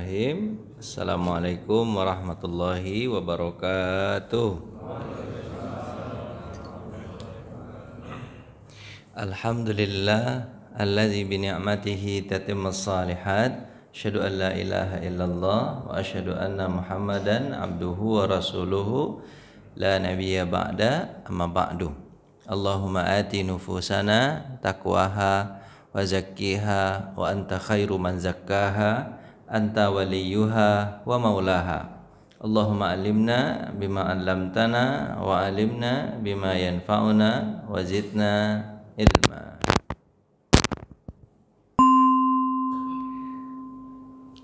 Bismillahirrahmanirrahim. Assalamualaikum warahmatullahi wabarakatuh. Alhamdulillah alladzi bi ni'matihi tatimmus shalihat. Asyhadu an la ilaha illallah wa asyhadu anna Muhammadan abduhu wa rasuluhu la nabiyya ba'da amma ba'du. Allahumma ati nufusana taqwaha wa zakkiha wa anta khairu man zakkaha anta waliyuha wa maulaha. Allahumma alimna bima 'allamtana wa alimna bima yanfa'una wa zidna ilma.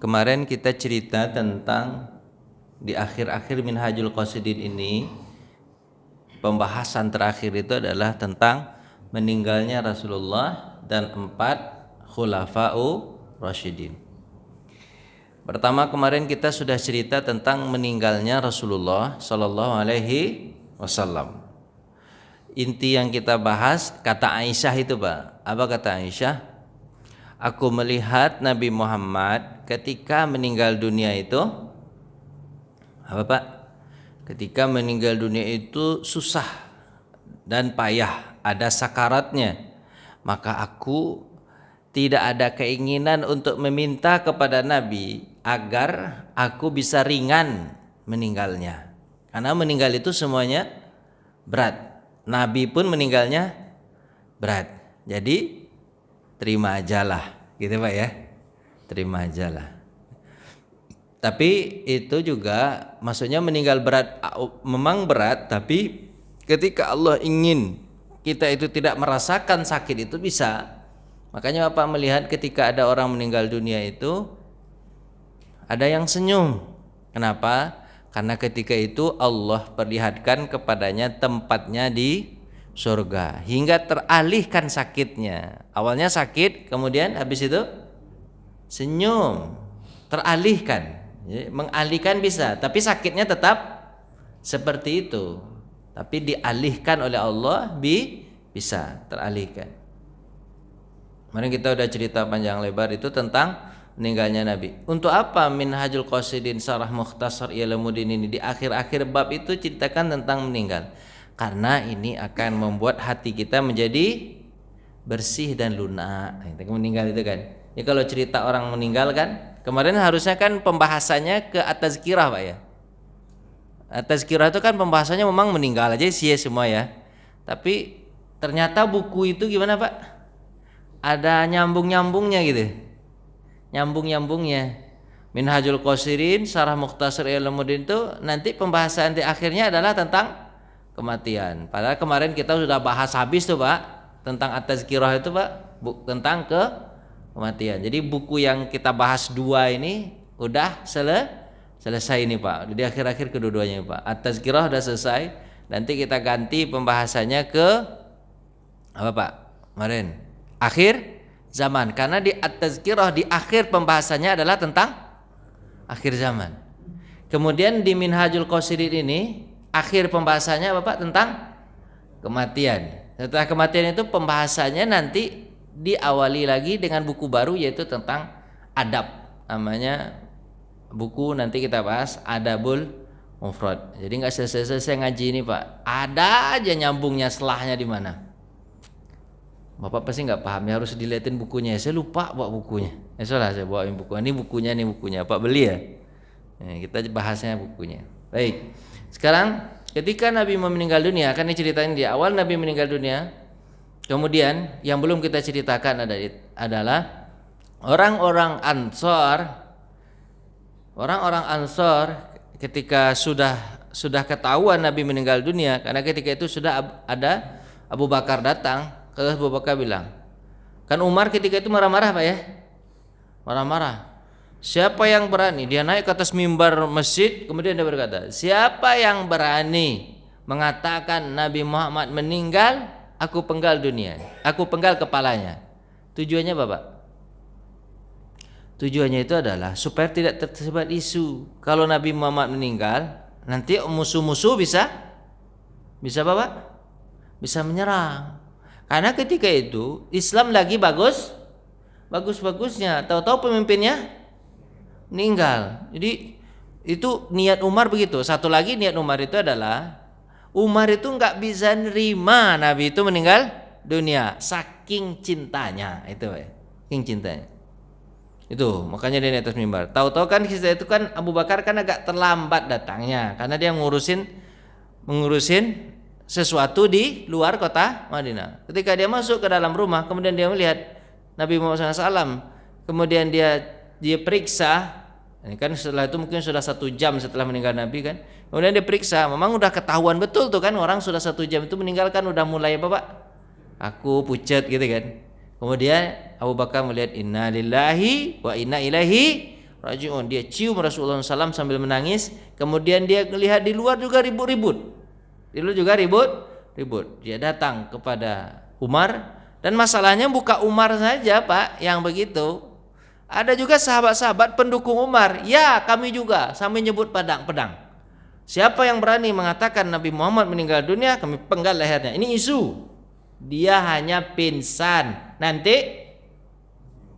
Kemarin kita cerita tentang di akhir-akhir Minhajul Qasidin ini, pembahasan terakhir itu adalah tentang meninggalnya Rasulullah dan 4 khulafa'u rasyidin. Pertama, kemarin kita sudah cerita tentang meninggalnya Rasulullah sallallahu alaihi wasallam. Inti yang kita bahas kata Aisyah itu, Pak. Apa kata Aisyah? Aku melihat Nabi Muhammad ketika meninggal dunia itu apa, Pak? Ketika meninggal dunia itu susah dan payah, ada sakaratnya. Maka aku tidak ada keinginan untuk meminta kepada Nabi agar aku bisa ringan meninggalnya. Karena meninggal itu semuanya berat. Nabi pun meninggalnya berat. Jadi terima ajalah, gitu Pak ya. Terima ajalah. Tapi itu juga maksudnya meninggal berat, memang berat, tapi ketika Allah ingin kita itu tidak merasakan sakit itu bisa. Makanya Bapak melihat ketika ada orang meninggal dunia itu ada yang senyum. Kenapa? Karena ketika itu Allah perlihatkan kepadanya tempatnya di surga hingga teralihkan sakitnya. Awalnya sakit, kemudian habis itu senyum, teralihkan. Jadi, mengalihkan bisa, tapi sakitnya tetap seperti itu. Tapi dialihkan oleh Allah bisa teralihkan. Kemarin kita udah cerita panjang lebar itu tentang meninggalnya Nabi. Untuk apa Minhajul Qasidin Syarah Mukhtasar I'lamuddin ini di akhir-akhir bab itu ceritakan tentang meninggal? Karena ini akan membuat hati kita menjadi bersih dan lunak. Meninggal itu kan. Ya kalau cerita orang meninggal kan, kemarin harusnya kan pembahasannya ke at-tazkirah, Pak ya. At-tazkirah itu kan pembahasannya memang meninggal aja sih ya semua ya. Tapi ternyata buku itu gimana, Pak? Ada nyambung-nyambungnya gitu. Nyambung-nyambungnya. Minhajul Qasidin Syarah Mukhtasar I'lamuddin itu nanti pembahasan di akhirnya adalah tentang kematian. Padahal kemarin kita sudah bahas habis tuh, Pak, tentang at-tazkirah itu, Pak, tentang kematian. Jadi buku yang kita bahas 2 ini udah selesai ini, Pak. Di akhir-akhir kedua-duanya, Pak. At-tazkirah udah selesai. Nanti kita ganti pembahasannya ke apa, Pak? Kemarin akhir zaman, karena di at-tazkirah di akhir pembahasannya adalah tentang akhir zaman. Kemudian di Minhajul Qasidin ini akhir pembahasannya apa, Pak? Tentang kematian. Setelah kematian itu pembahasannya nanti diawali lagi dengan buku baru yaitu tentang adab. Namanya buku nanti kita bahas Adabul Mufrad. Jadi nggak selesai ngaji ini, Pak. Ada aja nyambungnya, selahnya di mana. Bapak pasti nggak paham ya, harus dilihatin bukunya. Saya lupa bawa bukunya. Salah saya bawain buku. Ini bukunya. Pak beli ya. Kita bahasnya bukunya. Baik. Sekarang ketika Nabi meninggal dunia, kan diceritain di awal Nabi meninggal dunia. Kemudian yang belum kita ceritakan adalah orang-orang Ansor ketika sudah ketahuan Nabi meninggal dunia, karena ketika itu sudah ada Abu Bakar datang. Kalau Abu Bakar bilang, kan Umar ketika itu marah-marah, Pak ya, marah-marah. Siapa yang berani? Dia naik ke atas mimbar masjid, kemudian dia berkata, siapa yang berani mengatakan Nabi Muhammad meninggal, aku penggal dunia, aku penggal kepalanya. Tujuannya apa, Pak? Tujuannya itu adalah supaya tidak tersebar isu kalau Nabi Muhammad meninggal, nanti musuh-musuh bisa apa, Pak? Bisa menyerang. Karena ketika itu Islam lagi bagusnya, tahu-tahu pemimpinnya meninggal. Jadi itu niat Umar begitu. Satu lagi niat Umar itu adalah Umar itu nggak bisa nerima Nabi itu meninggal dunia, saking cintanya itu, saking cintanya. Itu makanya dia di atas mimbar. Tahu-tahu kan kisah itu kan Abu Bakar kan agak terlambat datangnya karena dia mengurusin sesuatu di luar kota Madinah. Ketika dia masuk ke dalam rumah, kemudian dia melihat Nabi Muhammad SAW, kemudian dia periksa. Ini kan setelah itu mungkin sudah 1 jam setelah meninggal Nabi kan. Kemudian dia periksa, memang udah ketahuan betul tuh kan orang sudah 1 jam itu meninggalkan udah mulai apa Pak? Aku pucat gitu kan. Kemudian Abu Bakar melihat inna lillahi wa inna ilaihi rajiun. Dia cium Rasulullah SAW sambil menangis. Kemudian dia melihat di luar juga ribut-ribut. Di luar juga ribut. Dia datang kepada Umar dan masalahnya bukan Umar saja Pak yang begitu. Ada juga sahabat-sahabat pendukung Umar. Ya kami juga sambil nyebut pedang. Siapa yang berani mengatakan Nabi Muhammad meninggal dunia, kami penggal lehernya. Ini isu. Dia hanya pingsan, nanti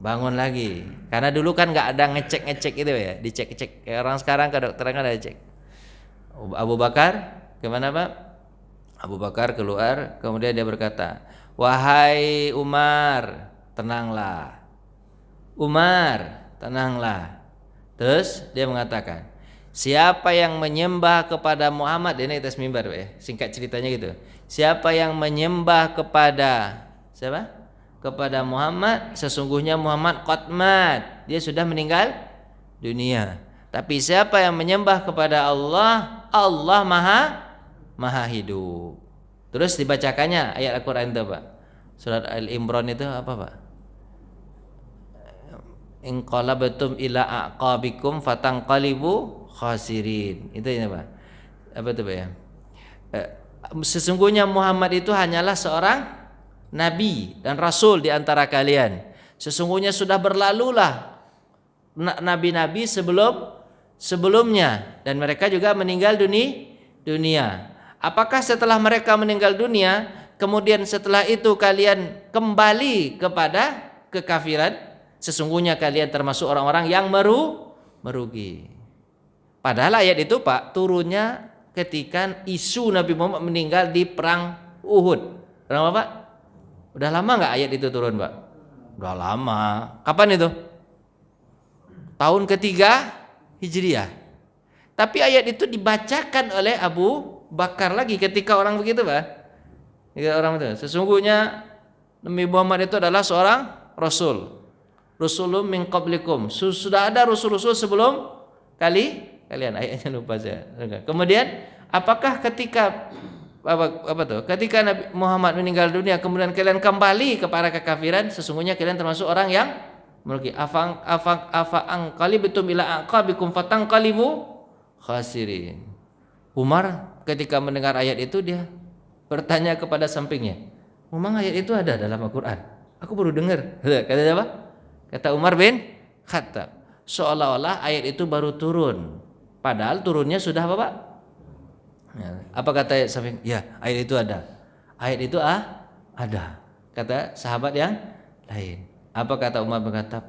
bangun lagi. Karena dulu kan nggak ada ngecek itu ya, dicek. Orang sekarang ke dokter kan ada cek. Abu Bakar, gimana Pak? Abu Bakar keluar, kemudian dia berkata, wahai Umar, tenanglah. Umar, tenanglah. Terus dia mengatakan, siapa yang menyembah kepada Muhammad, ini atas mimbar ya, singkat ceritanya gitu. Siapa yang menyembah kepada siapa? Kepada Muhammad, sesungguhnya Muhammad qad mat, dia sudah meninggal dunia. Tapi siapa yang menyembah kepada Allah, Allah maha hidup. Terus dibacakannya ayat Al-Qur'an itu, Pak. Surat Al-Imran itu apa, Pak? In qalabtum ila aqabikum fatanqalibu khasirin. Itu ya, Pak. Apa itu, Pak ya? Sesungguhnya Muhammad itu hanyalah seorang nabi dan rasul di antara kalian. Sesungguhnya sudah berlalulah nabi-nabi sebelumnya dan mereka juga meninggal dunia. Apakah setelah mereka meninggal dunia, kemudian setelah itu kalian kembali kepada kekafiran? Sesungguhnya kalian termasuk orang-orang yang merugi. Padahal ayat itu Pak turunnya ketika isu Nabi Muhammad meninggal di perang Uhud. Perang apa Pak? Udah lama nggak ayat itu turun Pak? Udah lama. Kapan itu? Tahun ketiga Hijriah. Tapi ayat itu dibacakan oleh Abu Bakar lagi ketika orang begitu Pak. Ketika orang itu. Sesungguhnya Nabi Muhammad itu adalah seorang rasul. Rasulun min qablikum. Sudah ada rasul-rasul sebelum kalian, ayatnya lupa saya. Kemudian apakah ketika ketika Nabi Muhammad meninggal dunia kemudian kalian kembali kepada kekafiran, sesungguhnya kalian termasuk orang yang merugi. Afang qalibitum ila aqabikum fatanqalibu khasirin. Umar ketika mendengar ayat itu dia bertanya kepada sampingnya, memang ayat itu ada dalam Al-Qur'an? Aku baru dengar. Kata siapa? Kata Umar bin Khattab. Seolah-olah ayat itu baru turun. Padahal turunnya sudah apa Pak? Ya, apa kata sahabat? Ya ayat itu ada. Ayat itu ada. Kata sahabat yang lain. Apa kata Umar bin Khattab?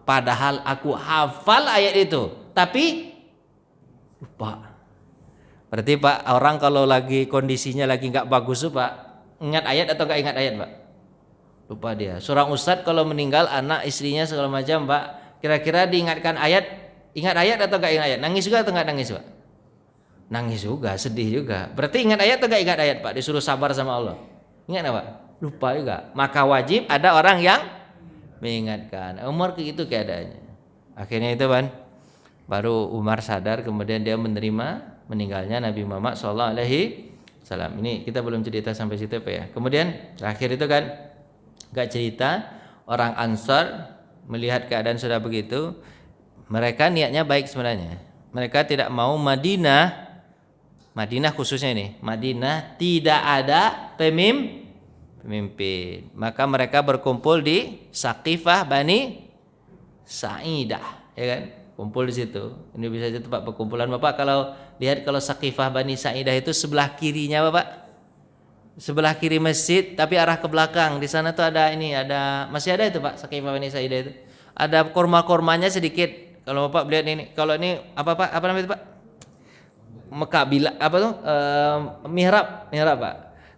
Padahal aku hafal ayat itu, tapi lupa. Berarti Pak orang kalau lagi kondisinya lagi nggak bagus tuh Pak, ingat ayat atau nggak ingat ayat Pak? Lupa dia. Seorang ustadz kalau meninggal anak istrinya segala macam Pak, kira-kira diingatkan ayat, ingat ayat atau nggak ingat ayat? Nangis juga atau nggak nangis Pak? Nangis juga, sedih juga. Berarti ingat ayat atau nggak ingat ayat Pak? Disuruh sabar sama Allah. Ingat nggak Pak? Lupa juga. Maka wajib ada orang yang mengingatkan. Umar itu keadaannya. Akhirnya itu kan, baru Umar sadar, kemudian dia menerima meninggalnya Nabi Muhammad SAW. Ini kita belum cerita sampai situ Pak ya. Kemudian terakhir itu kan, gak cerita orang Ansar melihat keadaan sudah begitu, mereka niatnya baik sebenarnya. Mereka tidak mau Madinah khususnya ini, Madinah tidak ada pemimpin. Maka mereka berkumpul di Saqifah Bani Sa'idah, ya kan? Kumpul di situ. Ini bisa jadi tempat perkumpulan Bapak. Kalau lihat kalau Saqifah Bani Sa'idah itu sebelah kirinya Bapak, sebelah kiri masjid tapi arah ke belakang. Di sana tuh ada masih ada itu Pak, Saqifah Bani Sa'idah itu. Ada korma-kormanya sedikit Kalau Bapak lihat ini, kalau ini apa Pak? Apa namanya itu Pak? Mekabila apa tuh? Mihrab Pak.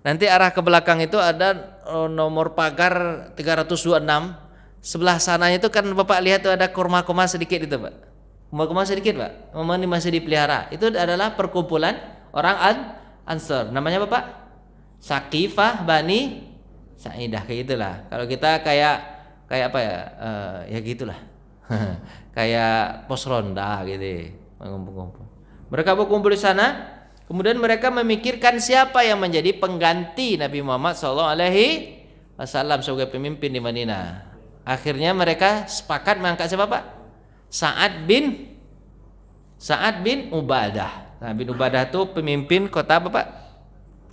Nanti arah ke belakang itu ada nomor pagar 326. Sebelah sananya itu kan Bapak lihat tuh ada kurma-kurma sedikit itu Pak. Kurma-kurma sedikit Pak. Memang ini masih dipelihara. Itu adalah perkumpulan orang Ansor. Namanya Bapak? Sakifah Bani Sa'idah, kayak gitulah. Kalau kita kayak apa ya? Ya gitulah. Kayak pos ronda gitu. Mengumpul-kumpul. Mereka berkumpul di sana. Kemudian mereka memikirkan siapa yang menjadi pengganti Nabi Muhammad SAW sebagai pemimpin di Madinah. Akhirnya mereka sepakat mengangkat siapa Pak? Sa'ad bin Ubadah. Sa'ad bin Ubadah itu pemimpin kota apa Pak?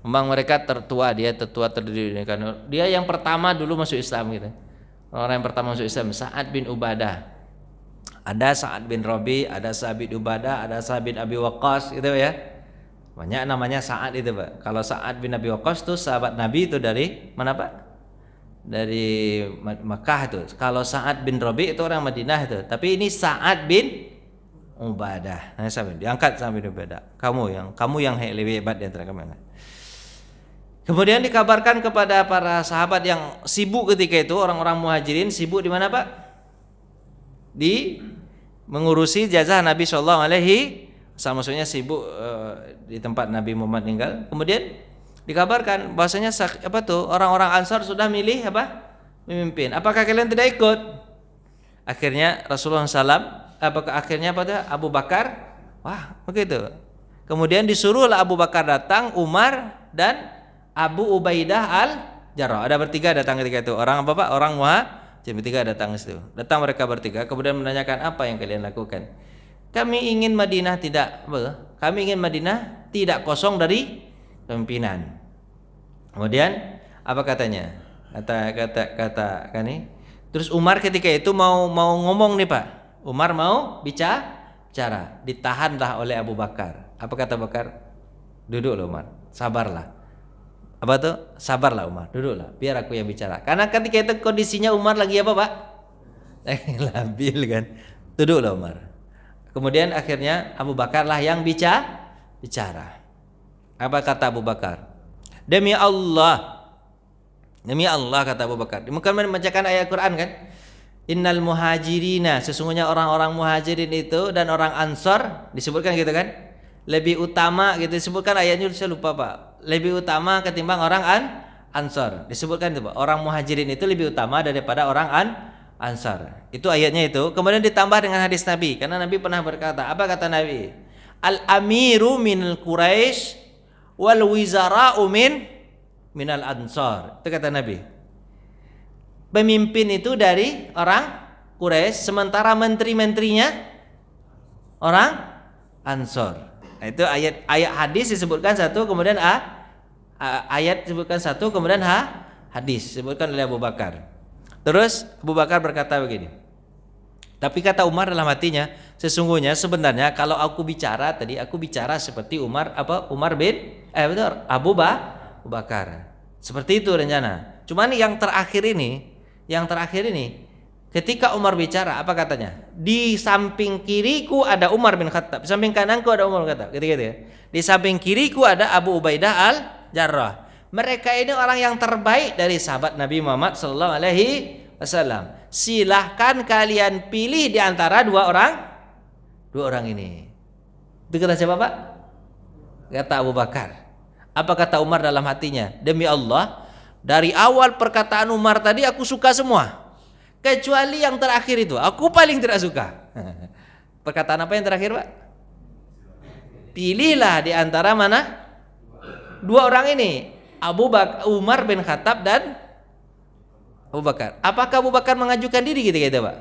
Memang mereka tertua, dia tertua terdiri karena dia yang pertama dulu masuk Islam gitu. Orang yang pertama masuk Islam, Sa'ad bin Ubadah. Ada Sa'ad bin Rabi, ada Sa'ad bin Ubadah, ada Sa'ad bin Abi Waqqas gitu ya. Banyak namanya Sa'ad itu Pak. Kalau Sa'ad bin Abi Waqqas itu sahabat Nabi itu dari mana Pak? Dari Makkah itu. Kalau Sa'ad bin Rabi itu orang Madinah itu. Tapi ini Sa'ad bin Ubadah. Nah, diangkat Sa'ad bin Ubadah. Kamu yang lebih hebat di antara kamu. Kemudian dikabarkan kepada para sahabat yang sibuk ketika itu, orang-orang Muhajirin sibuk di mana Pak? Di mengurusi jenazah Nabi Sallallahu Alaihi Wasallam, maksudnya sibuk di tempat Nabi Muhammad tinggal. Kemudian dikabarkan bahwasanya apa tuh orang-orang Ansar sudah milih apa pemimpin. Apakah kalian tidak ikut? Akhirnya Rasulullah SAW, akhirnya apa tuh Abu Bakar, wah begitu. Kemudian disuruhlah Abu Bakar datang, Umar dan Abu Ubaidah al-Jarrah. Ada bertiga datang ketika itu. Orang apa Pak? Orang Muhajirin bertiga datang situ. Datang mereka bertiga, kemudian menanyakan apa yang kalian lakukan. Kami ingin Madinah tidak kosong dari pimpinan. Kemudian apa katanya? Kata kan nih. Terus Umar ketika itu mau ngomong nih Pak. Umar mau bicara. Ditahanlah oleh Abu Bakar. Apa kata Bakar? Duduklah Umar. Sabarlah. Apa tuh? Sabarlah Umar. Duduklah. Biar aku yang bicara. Karena ketika itu kondisinya Umar lagi apa Pak? Labil kan. Duduklah Umar. Kemudian akhirnya Abu Bakar lah yang bicara. Apa kata Abu Bakar? Demi Allah kata Abu Bakar. Mungkin membacakan ayat Quran kan? Innal muhajirina, sesungguhnya orang-orang muhajirin itu dan orang Ansor disebutkan gitu kan? Lebih utama gitu disebutkan ayatnya, saya lupa Pak. Lebih utama ketimbang orang Ansor. Disebutkan itu Pak. Orang muhajirin itu lebih utama daripada orang Ansar. Itu ayatnya itu. Kemudian ditambah dengan hadis Nabi. Karena Nabi pernah berkata, apa kata Nabi? Al-amiru minal Quraisy wal wizara'u minal Ansar. Itu kata Nabi. Pemimpin itu dari orang Quraisy, sementara menteri-menterinya orang Ansar. Nah, itu ayat hadis disebutkan satu, kemudian ayat disebutkan satu, kemudian hadis disebutkan oleh Abu Bakar. Terus Abu Bakar berkata begini. Tapi kata Umar dalam hatinya, sesungguhnya sebenarnya kalau aku bicara tadi, aku bicara seperti Abu Bakar. Seperti itu rencana. Cuman yang terakhir ini, ketika Umar bicara, apa katanya? Di samping kiriku ada Umar bin Khattab, di samping kananku ada Umar bin Khattab. Gitu-gitu ya. Di samping kiriku ada Abu Ubaidah al-Jarrah. Mereka ini orang yang terbaik dari sahabat Nabi Muhammad sallallahu alaihi wasallam. Silahkan kalian pilih di antara dua orang ini. Itu kata siapa Pak? Kata Abu Bakar. Apa kata Umar dalam hatinya? Demi Allah, dari awal perkataan Umar tadi aku suka semua, kecuali yang terakhir itu aku paling tidak suka. Perkataan apa yang terakhir Pak? Pilihlah di antara mana? Dua orang ini, Umar bin Khattab dan Abu Bakar. Apakah Abu Bakar mengajukan diri gitu Pak?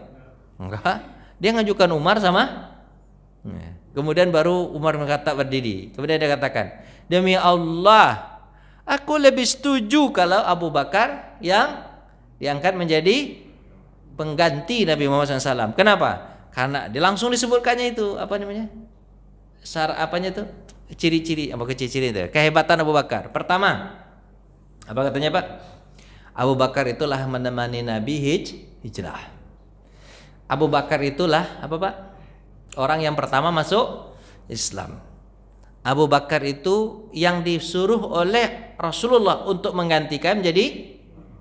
Enggak. Dia mengajukan Umar sama. Kemudian baru Umar bin Khattab berdiri. Kemudian dia katakan, demi Allah, aku lebih setuju kalau Abu Bakar yang diangkat menjadi pengganti Nabi Muhammad SAW. Kenapa? Karena dia langsung disebutkannya itu apa namanya? Apanya itu? Ciri-ciri itu? Kehebatan Abu Bakar. Pertama, apa katanya Pak? Abu Bakar itulah menemani Nabi hijrah. Abu Bakar itulah apa Pak? Orang yang pertama masuk Islam. Abu Bakar itu yang disuruh oleh Rasulullah untuk menggantikan menjadi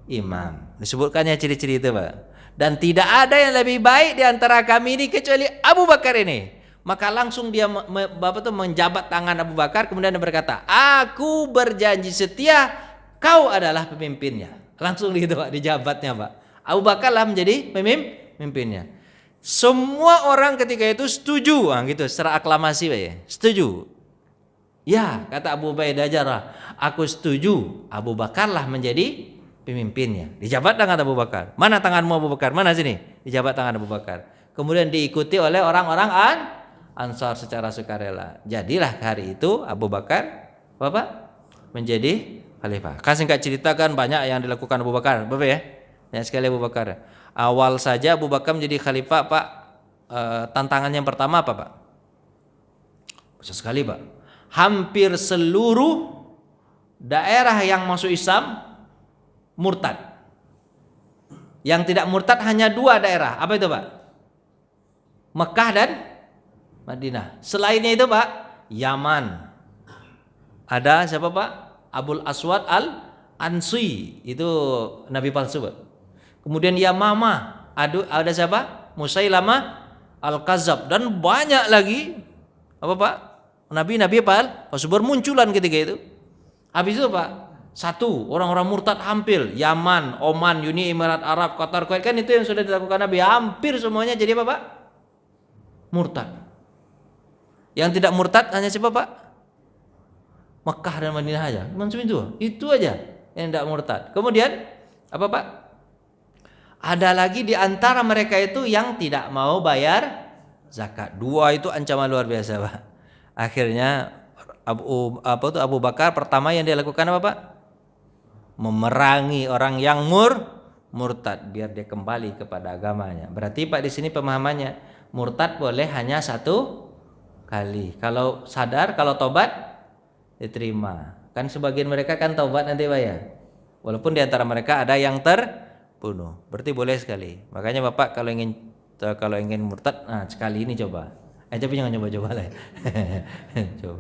imam. Disebutkannya ciri-ciri itu, Pak. Dan tidak ada yang lebih baik di antara kami ini kecuali Abu Bakar ini. Maka langsung dia menjabat tangan Abu Bakar, kemudian dia berkata, aku berjanji setia, kau adalah pemimpinnya. Langsung gitu, Pak, dijabatnya, Pak. Abu Bakar lah menjadi pemimpinnya. Semua orang ketika itu setuju, gitu, secara aklamasi, Pak, ya. Setuju. Ya, kata Abu Ubaidah Jarrah, aku setuju. Abu Bakar lah menjadi pemimpinnya. Dijabat tangan Abu Bakar. Mana tanganmu Abu Bakar? Mana sini? Dijabat tangan Abu Bakar. Kemudian diikuti oleh orang-orang Ansar secara sukarela. Jadilah hari itu Abu Bakar menjadi khalifah. Kan singkat ceritakan banyak yang dilakukan Abu Bakar, Bapak ya. Banyak sekali Abu Bakar. Awal saja Abu Bakar menjadi khalifah, Pak. Tantangan yang pertama apa, Pak? Besar sekali, Pak. Hampir seluruh daerah yang masuk Islam murtad. Yang tidak murtad hanya 2 daerah. Apa itu, Pak? Mekah dan Madinah. Selainnya itu, Pak, Yaman. Ada siapa, Pak? Abul Aswad Al-Ansi. Itu nabi palsu, Pak. Kemudian Yamamah. Ada siapa? Musailamah Al-Kadzab. Dan banyak lagi, apa, Pak? Nabi-nabi bermunculan ketika itu. Habis itu, Pak, satu orang-orang murtad hampir Yaman, Oman, Uni Emirat Arab, Qatar, Kuwait, kan itu yang sudah dilakukan Nabi. Hampir semuanya jadi apa, Pak? Murtad. Yang tidak murtad hanya siapa, Pak? Mekah dan Madinah aja. Cuma itu aja yang tidak murtad. Kemudian apa, Pak? Ada lagi di antara mereka itu yang tidak mau bayar zakat. 2 itu ancaman luar biasa, Pak. Akhirnya Abu Bakar pertama yang dia lakukan apa, Pak? Memerangi orang yang murtad biar dia kembali kepada agamanya. Berarti, Pak, di sini pemahamannya murtad boleh hanya 1 kali. Kalau sadar, kalau tobat diterima. Kan sebagian mereka kan tobat nanti, Pak, ya. Walaupun di antara mereka ada yang terbunuh. Berarti boleh sekali. Makanya Bapak kalau ingin murtad, sekali ini coba. Tapi jangan coba-coba lah. Coba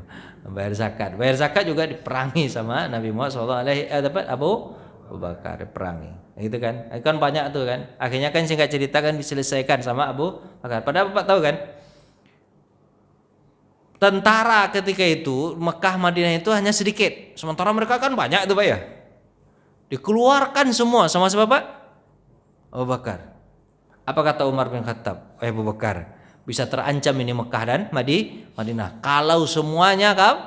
bayar zakat. Bayar zakat juga diperangi sama Nabi Muhammad SAW. Abu Bakar diperangi. Gitu kan? Kan banyak tuh kan. Akhirnya kan singkat cerita kan diselesaikan sama Abu Bakar. Padahal Bapak tahu kan? Tentara ketika itu Mekah Madinah itu hanya sedikit. Sementara mereka kan banyak tuh, Pak, ya. Dikeluarkan semua sama siapa, Pak? Abu Bakar. Apa kata Umar bin Khattab? Abu Bakar, bisa terancam ini Mekah dan Madinah kalau semuanya kau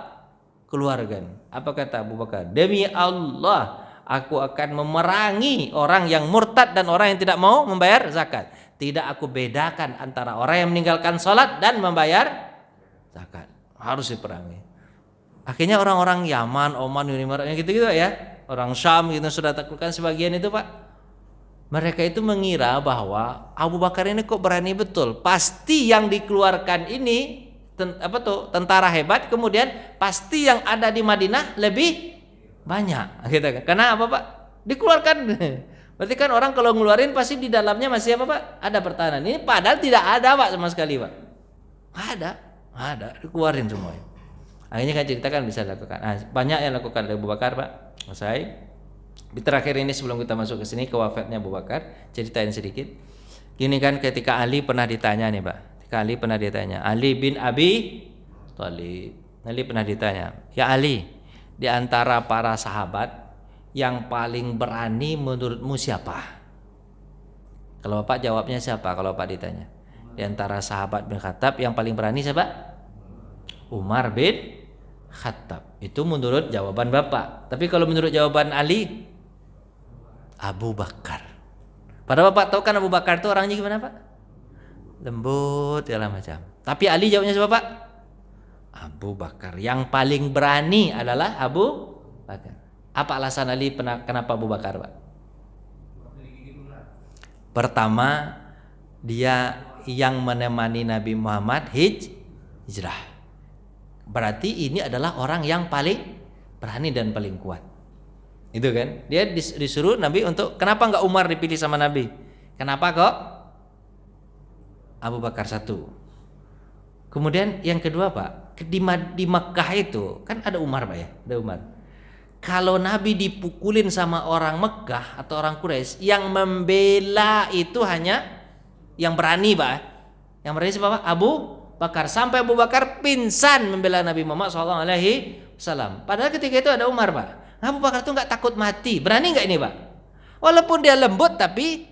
keluarkan. Apa kata Abu Bakar? Demi Allah, aku akan memerangi orang yang murtad dan orang yang tidak mau membayar zakat. Tidak aku bedakan antara orang yang meninggalkan sholat dan membayar zakat. Harus diperangi. Akhirnya orang-orang Yaman, Oman, Uni Emirat gitu-gitu ya. Orang Syam gitu sudah taklukkan sebagian itu, Pak. Mereka itu mengira bahwa Abu Bakar ini kok berani betul. Pasti yang dikeluarkan ini tentara hebat, kemudian pasti yang ada di Madinah lebih banyak. Gitu kan? Karena apa, Pak? Dikeluarkan. Berarti kan orang kalau ngeluarin pasti di dalamnya masih apa, Pak? Ada pertahanan. Ini padahal tidak ada, Pak, sama sekali, Pak. Ada, dikeluarin semuanya. Akhirnya kan cerita kan bisa dilakukan. Banyak yang lakukan Abu Bakar, Pak. Selesai. Di terakhir ini sebelum kita masuk ke sini ke wafatnya Abu Bakar, ceritain sedikit. Gini kan ketika Ali pernah ditanya nih, Pak. Ali bin Abi Thalib. Ali pernah ditanya, "Ya Ali, di antara para sahabat yang paling berani menurutmu siapa?" Kalau Bapak jawabnya siapa kalau Bapak ditanya? Di antara sahabat bin Khattab yang paling berani siapa? Umar bin Khattab. Itu menurut jawaban Bapak. Tapi kalau menurut jawaban Ali, Abu Bakar. Padahal Bapak tahu kan Abu Bakar itu orangnya gimana, Pak? Lembut segala macam. Tapi Ali jawabnya siapa, Pak? Abu Bakar. Yang paling berani adalah Abu Bakar. Apa alasan Ali kenapa Abu Bakar, Pak? Pertama, dia yang menemani Nabi Muhammad hijrah. Berarti ini adalah orang yang paling berani dan paling kuat. Itu kan? Dia disuruh Nabi untuk kenapa enggak Umar dipilih sama Nabi? Kenapa kok Abu Bakar satu? Kemudian yang kedua Pak, di Mekah itu kan ada Umar Pak ya, ada Umar. Kalau Nabi dipukulin sama orang Mekah atau orang Quraisy, yang membela itu hanya yang berani Pak. Yang berani siapa Pak? Abu Bakar. Sampai Abu Bakar pingsan membela Nabi Muhammad SAW. Padahal ketika itu ada Umar Pak. Abu Bakar itu nggak takut mati. Berani nggak ini Pak? Walaupun dia lembut tapi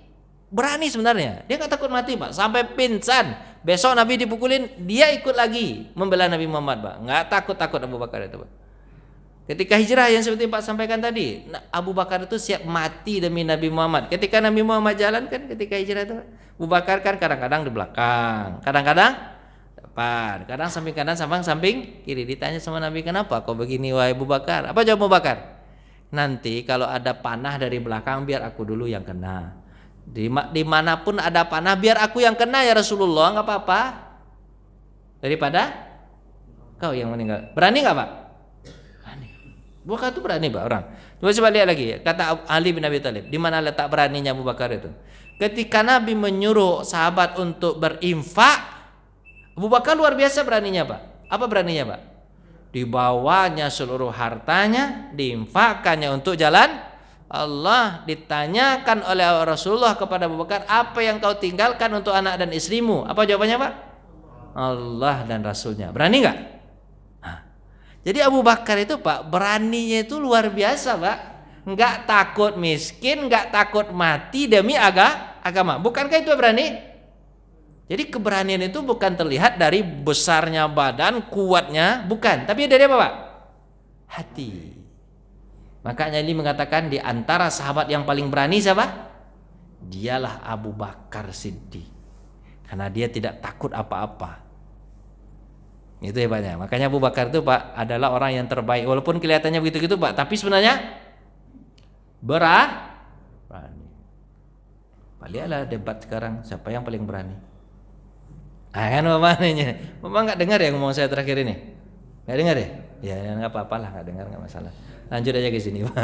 berani sebenarnya. Dia nggak takut mati Pak. Sampai pingsan. Besok Nabi dipukulin, dia ikut lagi membela Nabi Muhammad Pak. Nggak takut Abu Bakar itu Pak. Ketika hijrah yang seperti Pak sampaikan tadi, Abu Bakar itu siap mati demi Nabi Muhammad. Ketika Nabi Muhammad jalan kan, ketika hijrah itu Abu Bakar kan kadang-kadang di belakang, kadang-kadang depan, kadang samping kanan, samping kiri. Ditanya sama Nabi, kenapa kau begini wahai Abu Bakar? Apa jawab Abu Bakar? Nanti kalau ada panah dari belakang biar aku dulu yang kena. Dimanapun ada panah biar aku yang kena ya Rasulullah, nggak apa-apa. Daripada kau yang meninggal. Berani nggak Pak? Berani. Abu Bakar itu berani Pak orang. Coba lihat lagi. Kata Ali bin Abi Thalib, di mana letak beraninya Abu Bakar itu? Ketika Nabi menyuruh sahabat untuk berinfak, Abu Bakar luar biasa beraninya Pak. Apa beraninya Pak? Dibawanya seluruh hartanya, diinfakkannya untuk jalan Allah. Ditanyakan oleh Rasulullah kepada Abu Bakar, apa yang kau tinggalkan untuk anak dan istrimu? Apa jawabannya Pak? Allah dan Rasulnya. Berani nggak? Jadi Abu Bakar itu Pak, beraninya itu luar biasa Pak. Nggak takut miskin, nggak takut mati demi agama. Bukankah itu berani? Jadi keberanian itu bukan terlihat dari besarnya badan, kuatnya, bukan. Tapi dari apa Pak? Hati. Makanya Ali mengatakan di antara sahabat yang paling berani siapa? Dialah Abu Bakar Siddiq. Karena dia tidak takut apa-apa. Itu hebatnya. Makanya Abu Bakar itu Pak adalah orang yang terbaik. Walaupun kelihatannya begitu-gitu Pak, tapi sebenarnya berani. Pak lihatlah debat sekarang, siapa yang paling berani? Kan Bapak nggak dengar ya ngomong saya terakhir ini? Nggak dengar ya? Ya nggak apa-apa lah, nggak dengar nggak masalah. Lanjut aja ke sini Pak.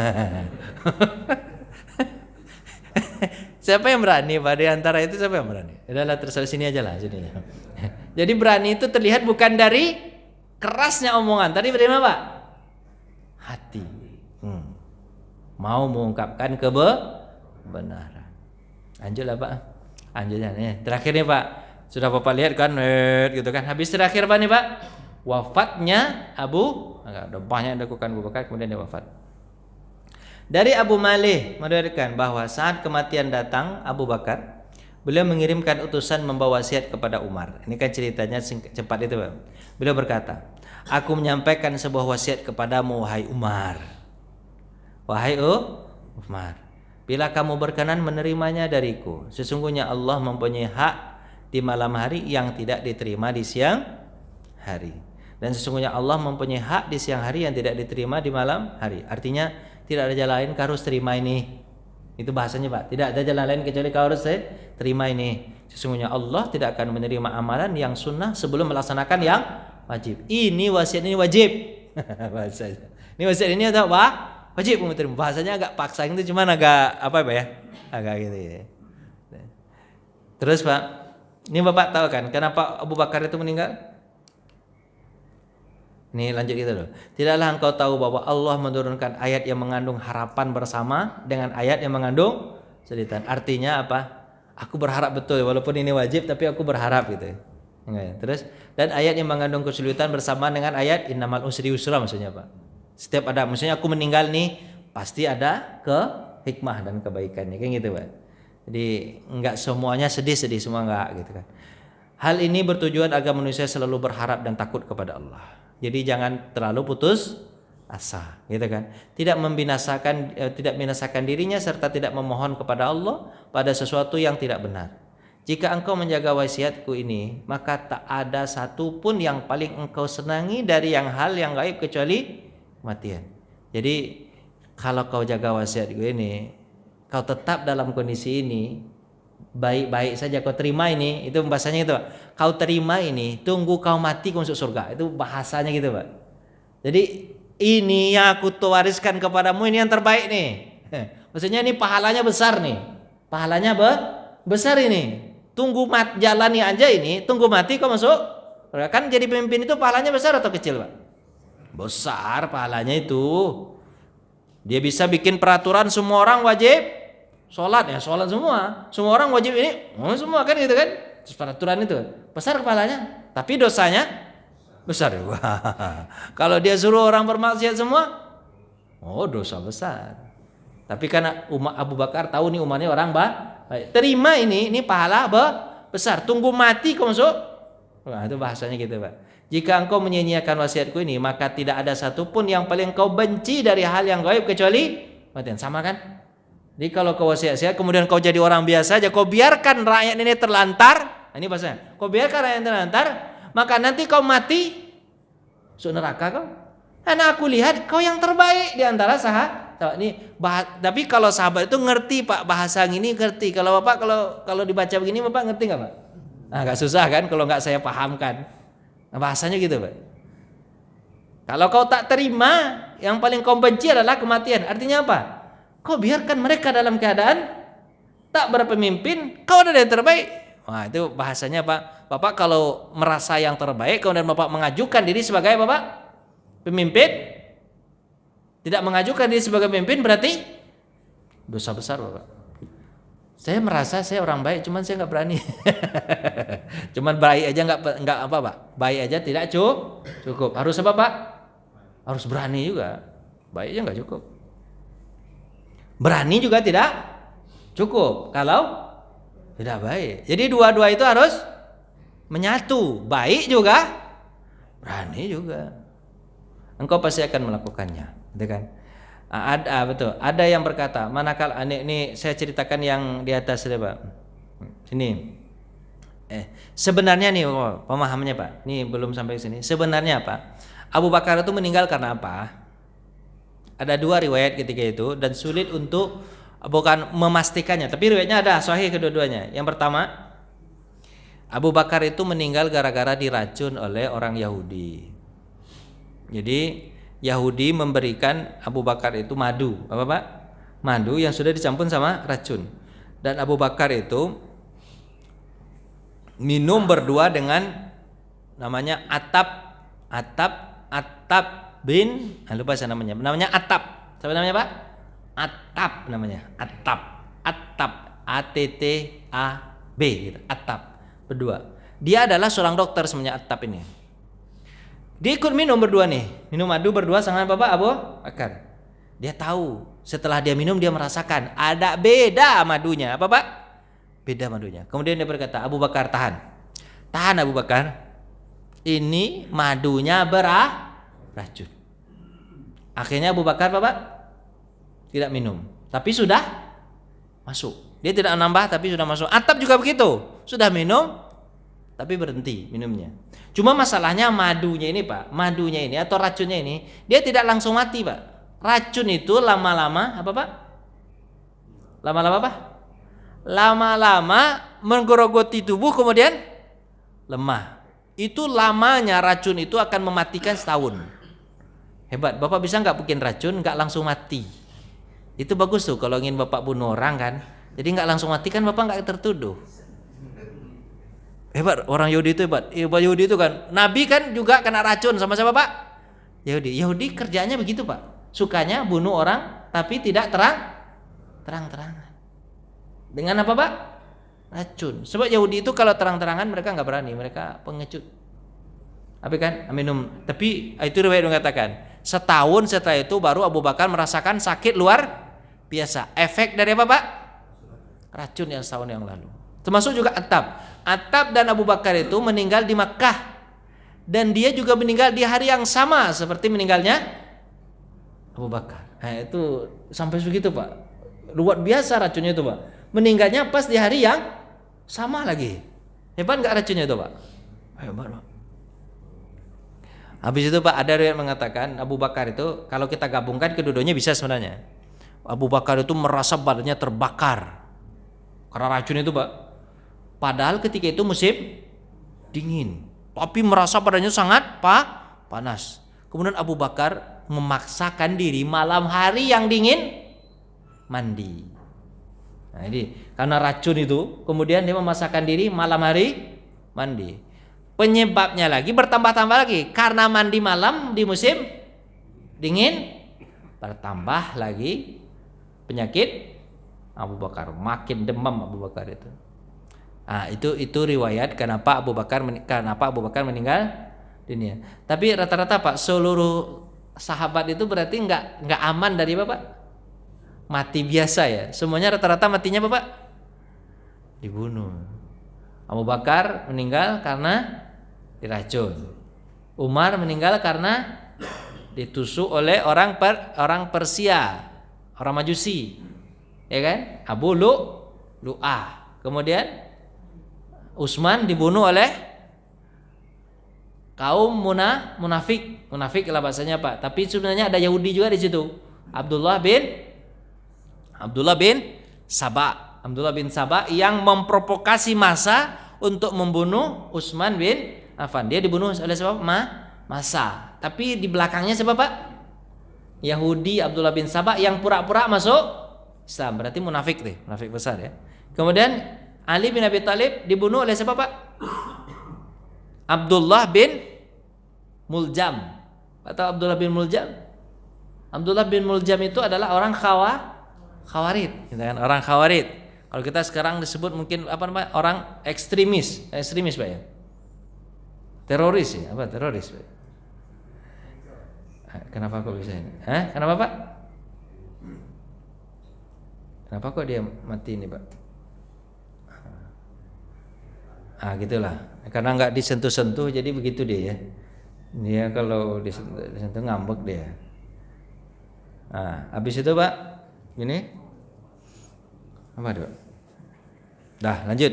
Siapa yang berani Pak? Di antara itu siapa yang berani? Udahlah terus sini aja lah sini. Jadi berani itu terlihat bukan dari kerasnya omongan. Tadi dari mana Pak? Hati. Mau mengungkapkan kebenaran. Lanjutlah Pak. Lanjutnya nih. Terakhir nih Pak. Sudah Bapak lihat kan, gitu kan. Habis terakhir apa nih Pak? Wafatnya udah banyak yang dilakukan Abu Bakar, kemudian dia wafat. Dari Abu Malih meriwayatkan bahwa saat kematian datang Abu Bakar, beliau mengirimkan utusan membawa wasiat kepada Umar. Ini kan ceritanya cepat itu Pak. Beliau berkata, aku menyampaikan sebuah wasiat kepadamu wahai Umar. Wahai Umar, bila kamu berkenan menerimanya dariku, sesungguhnya Allah mempunyai hak di malam hari yang tidak diterima di siang hari. Dan sesungguhnya Allah mempunyai hak di siang hari yang tidak diterima di malam hari. Artinya tidak ada jalan lain kau harus terima ini. Itu bahasanya Pak. Tidak ada jalan lain kecuali kau harus terima ini. Sesungguhnya Allah tidak akan menerima amalan yang sunnah sebelum melaksanakan yang wajib. Ini wasiat ini wajib. Bahasanya. Ini wasiat ini atau apa? Wajib menerima. Bahasanya agak paksa itu, cuman agak apa Pak ya? Agak gitu ya. Terus Pak, ini Bapak tahu kan kenapa Abu Bakar itu meninggal? Nih lanjut gitu loh. Tidaklah engkau tahu bahwa Allah menurunkan ayat yang mengandung harapan bersama dengan ayat yang mengandung seditan. Artinya apa? Aku berharap betul walaupun ini wajib tapi aku berharap gitu. Terus dan ayat yang mengandung kesulitan bersama dengan ayat innamal usri yusra maksudnya Pak. Setiap ada maksudnya aku meninggal nih pasti ada hikmah dan kebaikannya kayak gitu Pak. Jadi enggak semuanya sedih-sedih semua enggak gitu kan. Hal ini bertujuan agar manusia selalu berharap dan takut kepada Allah. Jadi jangan terlalu putus asa, gitu kan? Tidak membinasakan dirinya serta tidak memohon kepada Allah pada sesuatu yang tidak benar. Jika engkau menjaga wasiatku ini, maka tak ada satu pun yang paling engkau senangi dari hal yang gaib kecuali kematian. Jadi kalau kau jaga wasiatku ini, kau tetap dalam kondisi ini, baik-baik saja kau terima ini, itu bahasanya itu Pak. Kau terima ini, tunggu kau mati kau masuk surga. Itu bahasanya gitu Pak. Jadi ini yang aku wariskan kepadamu ini yang terbaik nih. Maksudnya ini pahalanya besar nih. Pahalanya besar ini. Tunggu jalani aja ini, tunggu mati kau masuk Kan jadi pemimpin itu pahalanya besar atau kecil, Pak? Besar pahalanya itu. Dia bisa bikin peraturan semua orang wajib sholat, ya sholat semua. Semua orang wajib ini, semua kan gitu kan. Terus peraturan itu besar kepalanya, tapi dosanya besar juga. Kalau dia suruh orang bermaksiat semua, dosa besar. Tapi karena Abu Bakar tahu nih umatnya orang baik, terima ini pahala besar. Tunggu mati kau masuk. Wah, itu bahasanya gitu, Pak. Jika engkau menyia-nyiakan wasiatku ini, maka tidak ada satupun yang paling kau benci dari hal yang gaib kecuali kematian. Sama kan? Jadi kalau kau wasiat kemudian kau jadi orang biasa aja, kau biarkan rakyat ini terlantar. Ini bahasanya. Kau biarkan rakyat terlantar, maka nanti kau mati masuk neraka kau. Karena aku lihat kau yang terbaik di antara sahabat. Tapi kalau sahabat itu ngerti, Pak, bahasa ini ngerti. Kalau Bapak kalau dibaca begini Bapak ngerti nggak, Pak? Nah, agak susah kan kalau nggak saya pahamkan. Nah, bahasanya gitu, Pak. Kalau kau tak terima, yang paling kau benci adalah kematian. Artinya apa? Kau biarkan mereka dalam keadaan tak berpemimpin, kau adalah yang terbaik. Wah, itu bahasanya, Pak. Bapak kalau merasa yang terbaik, kemudian Bapak mengajukan diri sebagai Bapak pemimpin, tidak mengajukan diri sebagai pemimpin, berarti dosa besar, Bapak. Saya merasa saya orang baik, cuman saya nggak berani. Cuman baik aja nggak apa, Pak. Baik aja tidak cukup. Harus apa, Pak? Harus berani juga. Baik aja nggak cukup. Berani juga tidak cukup kalau tidak baik. Jadi dua-dua itu harus menyatu. Baik juga, berani juga. Engkau pasti akan melakukannya, gitu kan? Betul. Ada yang berkata, manakala ini saya ceritakan yang di atas ini, Pak. Sini. Sebenarnya nih pemahamannya, Pak. Ini belum sampai sini. Sebenarnya, Pak, Abu Bakar itu meninggal karena apa? Ada dua riwayat ketika itu dan sulit untuk bukan memastikannya, tapi riwayatnya ada sahih kedua-duanya. Yang pertama, Abu Bakar itu meninggal gara-gara diracun oleh orang Yahudi. Jadi Yahudi memberikan Abu Bakar itu madu, apa, Pak? Madu yang sudah dicampur sama racun. Dan Abu Bakar itu minum berdua dengan namanya Attab bin, lupa saya namanya Attab. Siapa namanya, Pak? Attab namanya. Attab ATTAB gitu. Attab berdua. Dia adalah seorang dokter sebenarnya, Attab ini. Dia ikut minum berdua nih, minum madu berdua sama Bapak Abu Bakar. Dia tahu, setelah dia minum dia merasakan ada beda madunya, apa, Pak? Beda madunya. Kemudian dia berkata, Abu Bakar tahan Abu Bakar, ini madunya beracun. Akhirnya Abu Bakar, Bapak, tidak minum, tapi sudah masuk. Dia tidak nambah tapi sudah masuk. Attab juga begitu, sudah minum tapi berhenti minumnya. Cuma masalahnya madunya ini, Pak, madunya ini atau racunnya ini dia tidak langsung mati, Pak. Racun itu lama-lama apa, Pak? Lama-lama apa? Lama-lama menggerogoti tubuh kemudian lemah. Itu lamanya racun itu akan mematikan setahun. Hebat, Bapak bisa nggak bikin racun nggak langsung mati? Itu bagus tuh kalau ingin Bapak bunuh orang kan. Jadi nggak langsung mati kan Bapak nggak tertuduh. Hebat, orang Yahudi itu hebat. Yahudi itu kan, Nabi kan juga kena racun sama siapa, Pak? Yahudi kerjanya begitu, Pak. Sukanya bunuh orang tapi tidak terang-terangan. Dengan apa, Pak? Racun. Sebab Yahudi itu kalau terang-terangan mereka nggak berani, mereka pengecut. Tapi kan minum. Tapi itu riwayat mengatakan, setahun setelah itu baru Abu Bakar merasakan sakit luar biasa. Efek dari apa, Pak? Racun yang setahun yang lalu. Termasuk juga Attab dan Abu Bakar itu meninggal di Makkah. Dan dia juga meninggal di hari yang sama seperti meninggalnya Abu Bakar. Nah, itu sampai begitu, Pak. Luar biasa racunnya itu, Pak. Meninggalnya pas di hari yang sama lagi. Hebat nggak racunnya itu, Pak? Hebat, Pak. Habis itu, Pak, ada riwayat mengatakan Abu Bakar itu kalau kita gabungkan kedudukannya bisa sebenarnya. Abu Bakar itu merasa badannya terbakar karena racun itu, Pak. Padahal ketika itu musim dingin, tapi merasa badannya sangat panas. Kemudian Abu Bakar memaksakan diri malam hari yang dingin mandi. Nah, ini karena racun itu, kemudian dia memaksakan diri malam hari mandi. Penyebabnya lagi bertambah-tambah lagi karena mandi malam di musim dingin, bertambah lagi penyakit Abu Bakar, makin demam Abu Bakar itu. Ah, itu riwayat kenapa Abu Bakar meninggal dunia. Tapi rata-rata Pak, seluruh sahabat itu berarti nggak aman dari Bapak mati biasa ya. Semuanya rata-rata matinya Bapak dibunuh. Abu Bakar meninggal karena diracun. Umar meninggal karena ditusuk oleh orang Persia, orang Majusi. Ya kan? Abu Lu'ah. Kemudian Utsman dibunuh oleh kaum munafik lah bahasanya Pak. Tapi sebenarnya ada Yahudi juga di situ. Abdullah bin Sabah yang memprovokasi massa untuk membunuh Utsman bin Affan. Dia dibunuh oleh sebab massa. Tapi di belakangnya siapa Pak? Yahudi Abdullah bin Sabah yang pura-pura masuk Islam. Berarti munafik besar ya. Kemudian Ali bin Abi Thalib dibunuh oleh siapa Pak? Abdullah bin Muljam. Atau Abdullah bin Muljam? Abdullah bin Muljam itu adalah orang Khawarid, gitu kan? Orang Khawarid. Kalau kita sekarang disebut mungkin apa namanya? Orang ekstremis Pak ya. Teroris ya, apa teroris Pak? Kenapa kok bisa ini? Kenapa Pak? Kenapa kok dia mati ini Pak? Gitulah. Karena nggak disentuh-sentuh jadi begitu dia ya. Dia kalau disentuh ngambek dia. Habis itu Pak, ini apa Pak? Dah lanjut.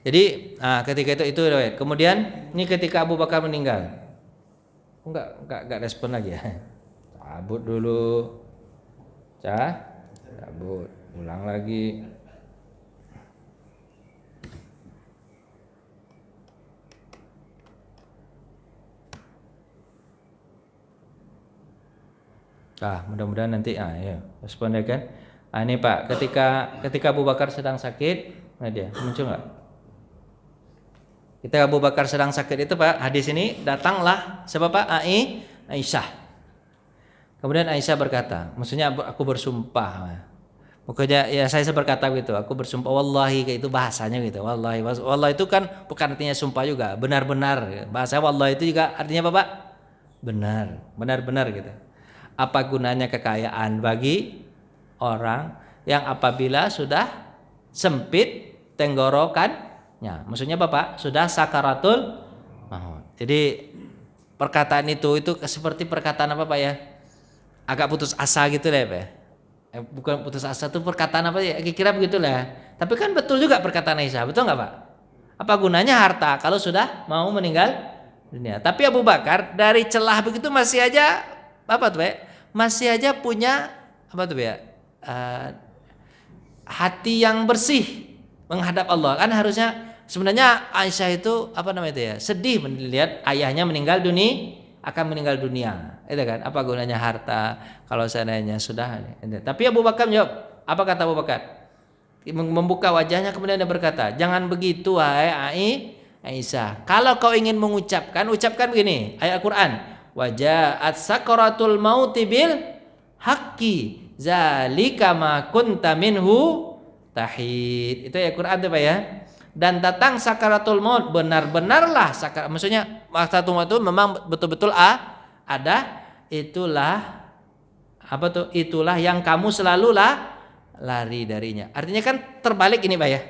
Jadi ketika itu riwayat. Kemudian ini ketika Abu Bakar meninggal. Enggak respon lagi ya. Cabut dulu. Cabut. Ulang lagi. Mudah-mudahan nanti ya respon ya kan. Ini Pak, ketika Abu Bakar sedang sakit, dia muncul nggak? Ketika Abu Bakar sedang sakit itu Pak, hadis ini datanglah siapa Pak? Aisyah. Kemudian Aisyah berkata, maksudnya aku bersumpah. Pokoknya ya saya berkata gitu, aku bersumpah wallahi, kayak itu bahasanya gitu. Wallahi itu kan bukan artinya sumpah juga, benar-benar. Bahasa wallahi itu juga artinya apa Pak? Benar-benar gitu. Apa gunanya kekayaan bagi orang yang apabila sudah sempit tenggorokannya? Maksudnya Bapak sudah sakaratul maut. Jadi perkataan itu seperti perkataan apa Pak ya? Agak putus asa gitu lah Pak. Bukan putus asa, itu perkataan apa ya? Kira-kira begitulah. Tapi kan betul juga perkataan Aisyah, betul nggak Pak? Apa gunanya harta kalau sudah mau meninggal dunia? Tapi Abu Bakar dari celah begitu masih aja apa tuh Pak? Masih aja punya apa tuh ya? Hati yang bersih menghadap Allah. Kan harusnya sebenarnya Aisyah itu apa namanya itu ya? Sedih melihat ayahnya meninggal dunia. Itu kan apa gunanya harta kalau seandainya sudah. Tapi Abu Bakar menjawab, apa kata Abu Bakar? Membuka wajahnya kemudian dia berkata, jangan begitu wahai Aisyah. Kalau kau ingin ucapkan begini, ayat Al-Quran. Wajaat sakaratul mauti bil haqqi zalika ma kunta minhu tahid. Itu ayat Quran tuh Pak ya. Dan datang sakaratul maut, benar-benarlah maksudnya sakaratul maut itu memang betul-betul ada, itulah apa tuh? Itulah yang kamu selalu lari darinya. Artinya kan terbalik ini Pak ya.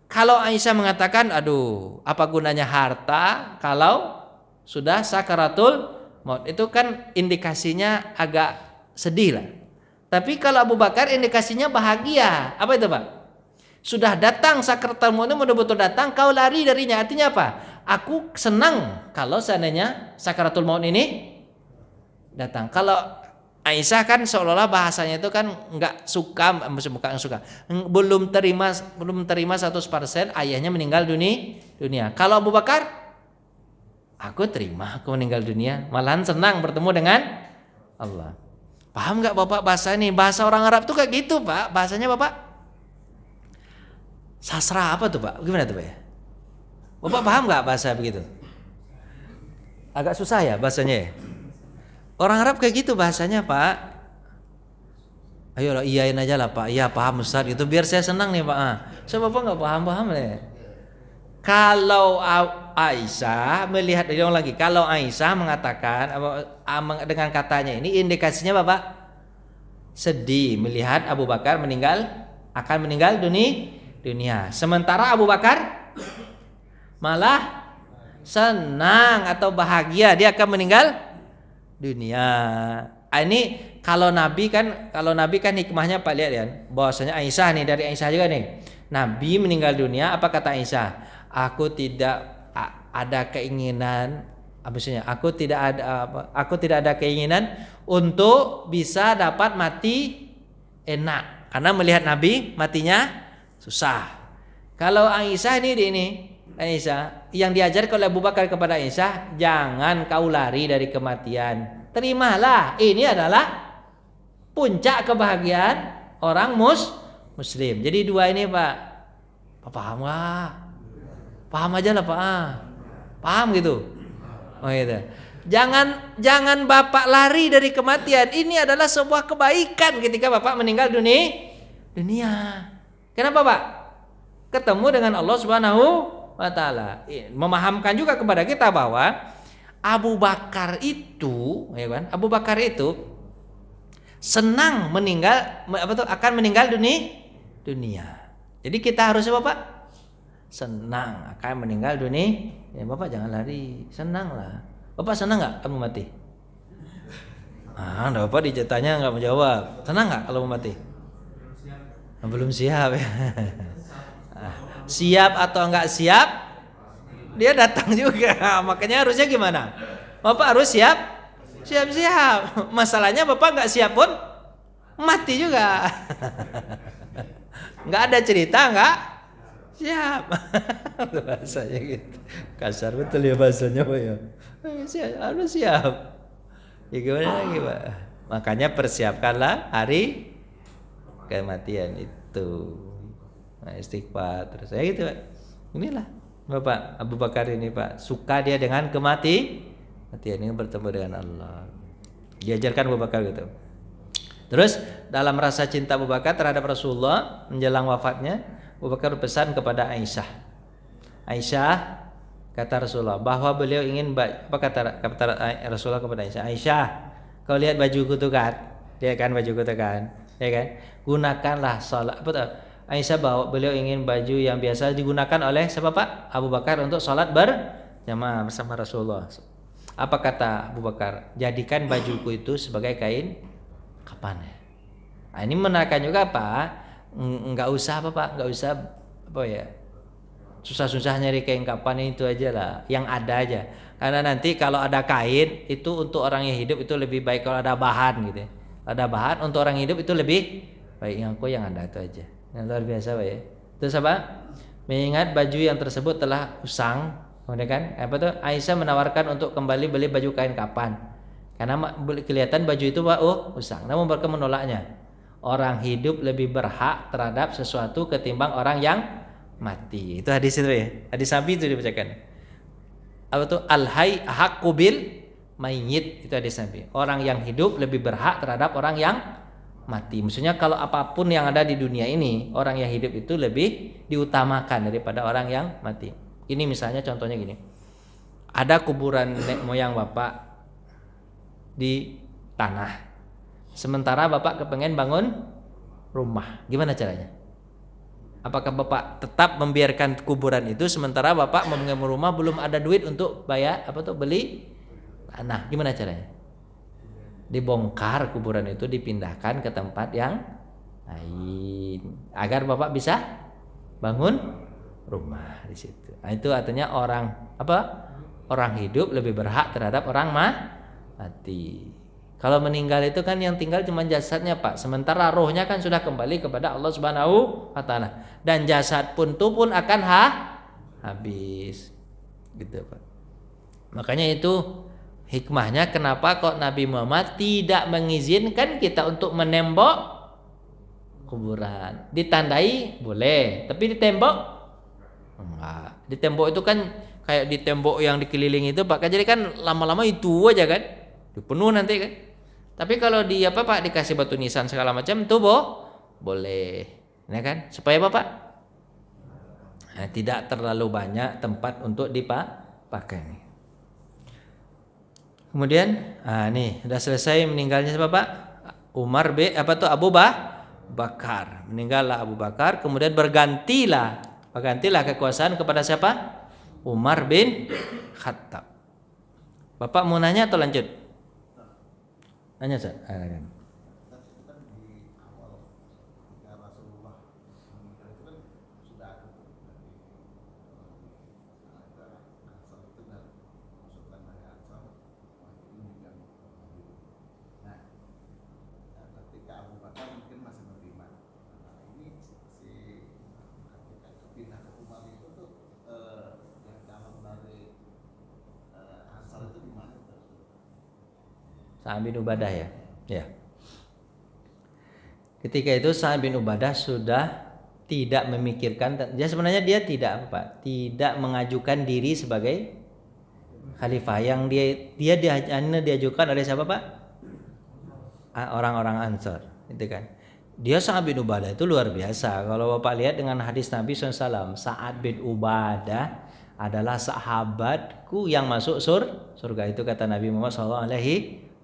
Kalau Aisyah mengatakan, aduh, apa gunanya harta kalau sudah sakaratul maut, itu kan indikasinya agak sedih lah. Tapi kalau Abu Bakar indikasinya bahagia. Apa itu Pak? Sudah datang sakaratul maut, betul-betul datang, kau lari darinya. Artinya apa? Aku senang kalau seandainya sakaratul maut ini datang. Kalau Aisyah kan seolah-olah bahasanya itu kan nggak suka, belum terima 100% ayahnya meninggal dunia. Kalau Abu Bakar, aku terima aku meninggal dunia, malahan senang bertemu dengan Allah. Paham nggak Bapak bahasa ini? Bahasa orang Arab tuh kayak gitu Pak. Bahasanya Bapak sastra apa tuh Pak? Gimana tuh Pak ya? Bapak paham nggak bahasa begitu? Agak susah ya bahasanya ya. Orang Arab kayak gitu bahasanya, Pak. Ayo lah iyain aja lah Pak. Iya paham Ustaz itu biar saya senang nih Pak. So Bapak nggak paham ya. Kalau Aisyah melihat lagi. Kalau Aisyah mengatakan dengan katanya ini indikasinya Bapak sedih melihat Abu Bakar akan meninggal dunia. Sementara Abu Bakar malah senang atau bahagia dia akan meninggal dunia. Ini kalau Nabi kan hikmahnya Pak lihat ya, bahwasanya Aisyah nih dari Aisyah juga nih. Nabi meninggal dunia apa kata Aisyah? Aku tidak ada keinginan aku tidak ada keinginan untuk bisa dapat mati enak karena melihat Nabi matinya susah. Kalau Aisyah Aisyah yang diajarkan oleh Abu Bakar kepada Aisyah, jangan kau lari dari kematian. Terimalah, ini adalah puncak kebahagiaan orang muslim. Jadi dua ini Pak paham nggak? Paham aja lah Pak. Paham gitu. Oh gitu. Jangan Bapak lari dari kematian. Ini adalah sebuah kebaikan ketika Bapak meninggal dunia. Kenapa Pak? Ketemu dengan Allah Subhanahu wa taala. Memahamkan juga kepada kita bahwa Abu Bakar itu, ya kan? Abu Bakar itu senang akan meninggal dunia. Jadi kita harus apa Pak? Senang akan meninggal dunia. Ya Bapak jangan lari, senanglah. Bapak senang nggak kamu mati? Bapak ditanya nggak mau jawab. Senang nggak kalau mau mati? Belum siap ya. Siap atau nggak siap? Dia datang juga, makanya harusnya gimana? Bapak harus siap. Masalahnya Bapak nggak siap pun mati juga. Nggak ada cerita nggak siap. Bahasanya gitu, kasar betul ya bahasanya Pak ya. Harus siap. Ya gimana lagi Pak? Makanya persiapkanlah hari kematian itu. Nah, istighfar terus ya gitu Pak. Inilah Bapak Abu Bakar ini Pak, suka dia dengan kematian ini bertemu dengan Allah. Diajarkan Abu Bakar gitu. Terus dalam rasa cinta Abu Bakar terhadap Rasulullah menjelang wafatnya, Abu Bakar berpesan kepada Aisyah. Aisyah, kata Rasulullah bahwa beliau ingin kata Rasulullah kepada Aisyah, Aisyah, kau lihat bajuku tuh kan? Dia kan bajuku tuh kan? Ya kan? Gunakanlah salat Aisyah bahwa beliau ingin baju yang biasa digunakan oleh siapa Pak? Abu Bakar untuk sholat berjamaah bersama Rasulullah. Apa kata Abu Bakar? Jadikan bajuku itu sebagai kain kapan ya? Nah, ini menerangkan juga Pak, nggak usah Pak, nggak usah susah-susah nyari kain kapan itu aja lah, yang ada aja. Karena nanti kalau ada kain itu untuk orang yang hidup itu lebih baik kalau ada bahan gitu. Ada bahan untuk orang hidup itu lebih baik yang ada itu aja. Yang luar biasa Pak ya. Terus apa? Mengingat baju yang tersebut telah usang, kemudian kan Aisyah menawarkan untuk kembali beli baju kain kapan. Karena kelihatan baju itu Pak usang. Namun mereka menolaknya. Orang hidup lebih berhak terhadap sesuatu ketimbang orang yang mati. Itu hadis itu ya. Hadis Nabi itu dibacakan. Al-hayy haqqu bil mayyit, itu hadis Nabi. Orang yang hidup lebih berhak terhadap orang yang mati. Maksudnya kalau apapun yang ada di dunia ini, orang yang hidup itu lebih diutamakan daripada orang yang mati. Ini misalnya contohnya gini. Ada kuburan nenek moyang Bapak di tanah. Sementara Bapak kepengen bangun rumah. Gimana caranya? Apakah Bapak tetap membiarkan kuburan itu sementara Bapak membangun rumah belum ada duit untuk bayar beli tanah? Gimana caranya? Dibongkar kuburan itu, dipindahkan ke tempat yang lain agar Bapak bisa bangun rumah di situ. Nah, itu artinya orang hidup lebih berhak terhadap orang mati. Kalau meninggal itu kan yang tinggal cuma jasadnya Pak, sementara rohnya kan sudah kembali kepada Allah Subhanahu wa taala. Dan jasad pun akan habis. Gitu Pak. Makanya itu hikmahnya kenapa kok Nabi Muhammad tidak mengizinkan kita untuk menembok kuburan. Ditandai boleh, tapi ditembok enggak. Ditembok itu kan kayak di tembok yang dikelilingi itu Pak. Jadi kan lama-lama itu aja kan, penuh nanti kan. Tapi kalau di apa Pak dikasih batu nisan segala macam itu boleh, ya kan? Supaya Bapak tidak terlalu banyak tempat untuk dipakai. Kemudian, nih sudah selesai meninggalnya siapa Pak? Abu Bakar. Meninggallah Abu Bakar, kemudian bergantilah kekuasaan kepada siapa? Umar bin Khattab. Bapak mau nanya atau lanjut? Nanya Ustaz. Sa'ad bin Ubadah ya. Ya. Ketika itu Sa'ad bin Ubadah sudah tidak memikirkan, ya sebenarnya dia tidak tidak mengajukan diri sebagai khalifah. Yang dia hanya diajukan oleh siapa Pak? Orang-orang Ansar, itu kan. Dia Sa'ad bin Ubadah itu luar biasa. Kalau Bapak lihat dengan hadis Nabi SAW, Sa'ad bin Ubadah adalah sahabatku yang masuk surga, itu kata Nabi Muhammad SAW.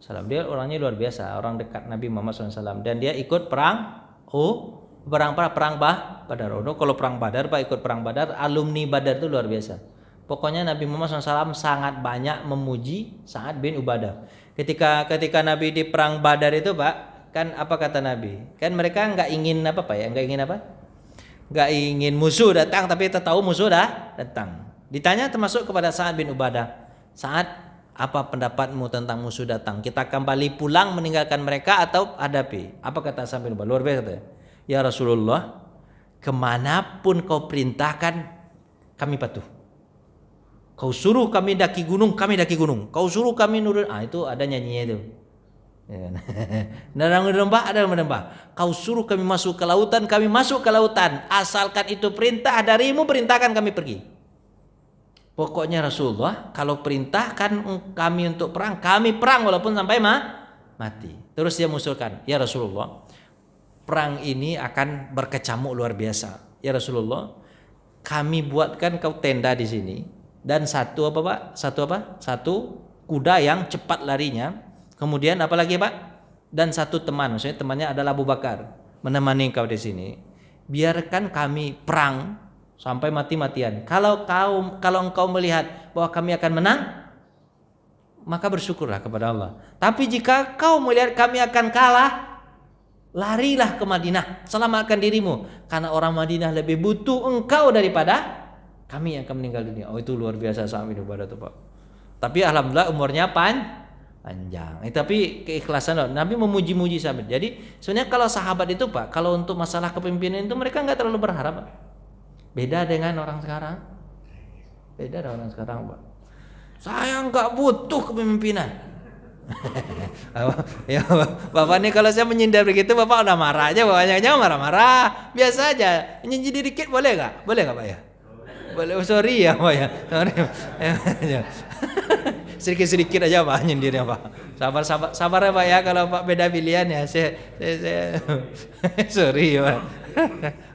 Dia orangnya luar biasa, orang dekat Nabi Muhammad SAW, dan dia ikut perang Badar. Kalau perang Badar Pak, ikut perang Badar, alumni Badar itu luar biasa. Pokoknya Nabi Muhammad SAW sangat banyak memuji Sa'ad bin Ubadah. Ketika Nabi di perang Badar itu Pak, kan apa kata Nabi? Kan mereka nggak ingin nggak ingin musuh datang, tapi tahu musuh datang. Ditanya termasuk kepada Sa'ad bin Ubadah, Sa'ad, apa pendapatmu tentang musuh datang? Kita kembali pulang meninggalkan mereka atau hadapi? Apa kata Sa'ad bin Ubadah? Luar biasa. Ya Rasulullah, kemanapun kau perintahkan, kami patuh. Kau suruh kami daki gunung, kami daki gunung. Kau suruh kami nurun, itu ada nyanyinya itu. Ada menembak. Kau suruh kami masuk ke lautan, kami masuk ke lautan. Asalkan itu perintah darimu, perintahkan kami pergi. Pokoknya Rasulullah, kalau perintahkan kami untuk perang, kami perang walaupun sampai mati. Terus dia mengusulkan, ya Rasulullah, perang ini akan berkecamuk luar biasa. Ya Rasulullah, kami buatkan kau tenda di sini, dan satu kuda yang cepat larinya. Kemudian apa lagi Pak? Dan satu teman, maksudnya temannya adalah Abu Bakar, menemani kau di sini. Biarkan kami perang sampai mati-matian. Kalau engkau melihat bahwa kami akan menang, maka bersyukurlah kepada Allah. Tapi jika kau melihat kami akan kalah, larilah ke Madinah, selamatkan dirimu, karena orang Madinah lebih butuh engkau daripada kami yang akan meninggal dunia. Itu luar biasa Sa'ad bin Ubadah itu Pak. Tapi alhamdulillah umurnya panjang. Tapi keikhlasan Nabi memuji-muji sahabat. Jadi sebenarnya kalau sahabat itu Pak, kalau untuk masalah kepemimpinan itu mereka nggak terlalu berharap Pak. Beda dengan orang sekarang. Pak. Saya nggak butuh kepemimpinan. Ya, Bapak nih kalau saya menyindir begitu, Bapak udah marah aja, Bapaknya jangan marah-marah, biasa aja. Nyindir dikit boleh nggak Pak ya? Boleh, sorry ya Pak ya. Sedikit aja Pak nyindirnya Pak. Sabar ya Pak ya, kalau Pak beda pilihan ya saya sorry ya Pak.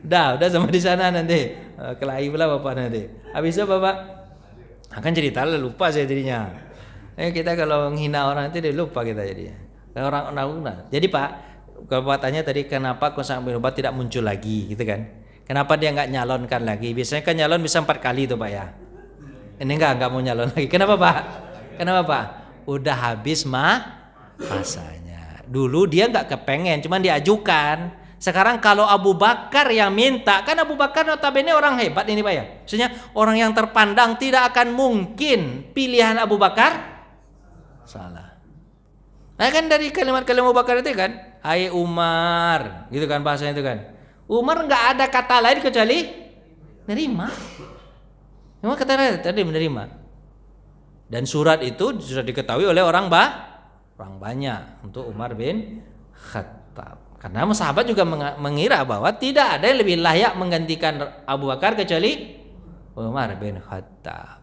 Udah sama di sana nanti. Kelahi pula Bapak nanti. Habis itu Bapak akan cerita lupa saya jadinya. Kita kalau menghina orang itu dia lupa kita jadinya. Orang. Jadi Pak, kalau Bapak tanya tadi kenapa Sa'ad bin Ubadah tidak muncul lagi gitu kan? Kenapa dia nggak nyalonkan lagi? Biasanya kan nyalon bisa 4 kali tuh Pak ya. Ini nggak mau nyalon lagi. Kenapa Pak? Udah habis masanya. Dulu dia nggak kepengen, cuman diajukan. Sekarang kalau Abu Bakar yang minta, kan Abu Bakar notabene orang hebat ini Pak ya. Maksudnya orang yang terpandang, tidak akan mungkin pilihan Abu Bakar salah. Nah kan dari kalimat-kalimat Abu Bakar itu kan, hai Umar, gitu kan bahasanya itu kan. Umar nggak ada kata lain kecuali nerima. Memang kata tadi menerima. Dan surat itu sudah diketahui oleh orang banyak untuk Umar bin Khattab. Karena sahabat juga mengira bahwa tidak ada yang lebih layak menggantikan Abu Bakar kecuali Umar bin Khattab.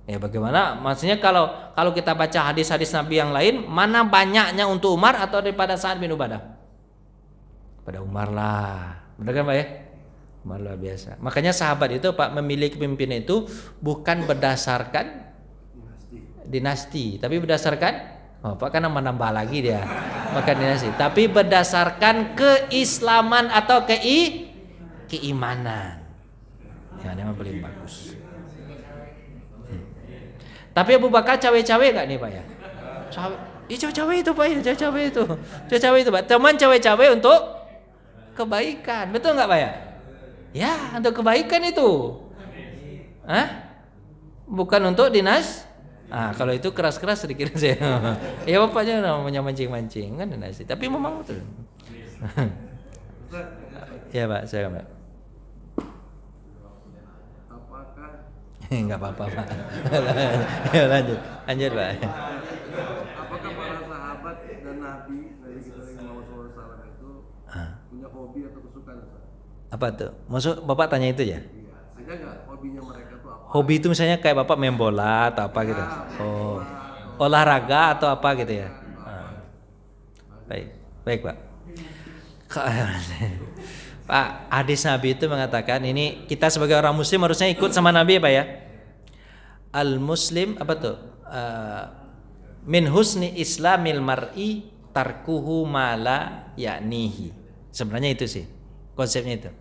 Ya bagaimana? Maksudnya kalau kita baca hadis-hadis Nabi yang lain, mana banyaknya untuk Umar atau daripada Sa'ad bin Ubadah? Pada Umar lah. Benar kan Pak ya? Umar luar biasa. Makanya sahabat itu Pak memilih pemimpin itu bukan berdasarkan dinasti, tapi berdasarkan Pak kan nambah lagi dia. Bukan dinasti, tapi berdasarkan keislaman atau keimanan. Ya, ini mah paling bagus. Tapi Abu Bakar cawe-cawe gak nih Pak ya? Cawe itu Pak ya, cawe itu Pak. Teman cawe-cawe untuk kebaikan, betul nggak Pak ya? Ya, untuk kebaikan itu. Bukan untuk dinas. Kalau itu keras-keras sedikit saya. Ya bapaknya namanya mancing-mancing kan dinasti. Tapi memang betul. Ya Pak, saya Pak. Enggak apa-apa Pak. Ya, lanjut Pak. Apakah para sahabat dan Nabi kita Muhammad SAW itu punya hobi atau kesukaan? Apa tuh? Maksud Bapak tanya itu ya? Iya. Ada nggak hobinya mereka tuh apa? Hobi itu misalnya kayak Bapak main bola atau apa gitu? Olahraga atau apa gitu ya? Baik Pak. Pak, hadis Nabi itu mengatakan ini kita sebagai orang Muslim harusnya ikut sama Nabi Pak ya. Al Muslim apa tuh? Min husni islamil mar'i tarkuhu mala ya'nihi. Sebenarnya itu sih konsepnya itu.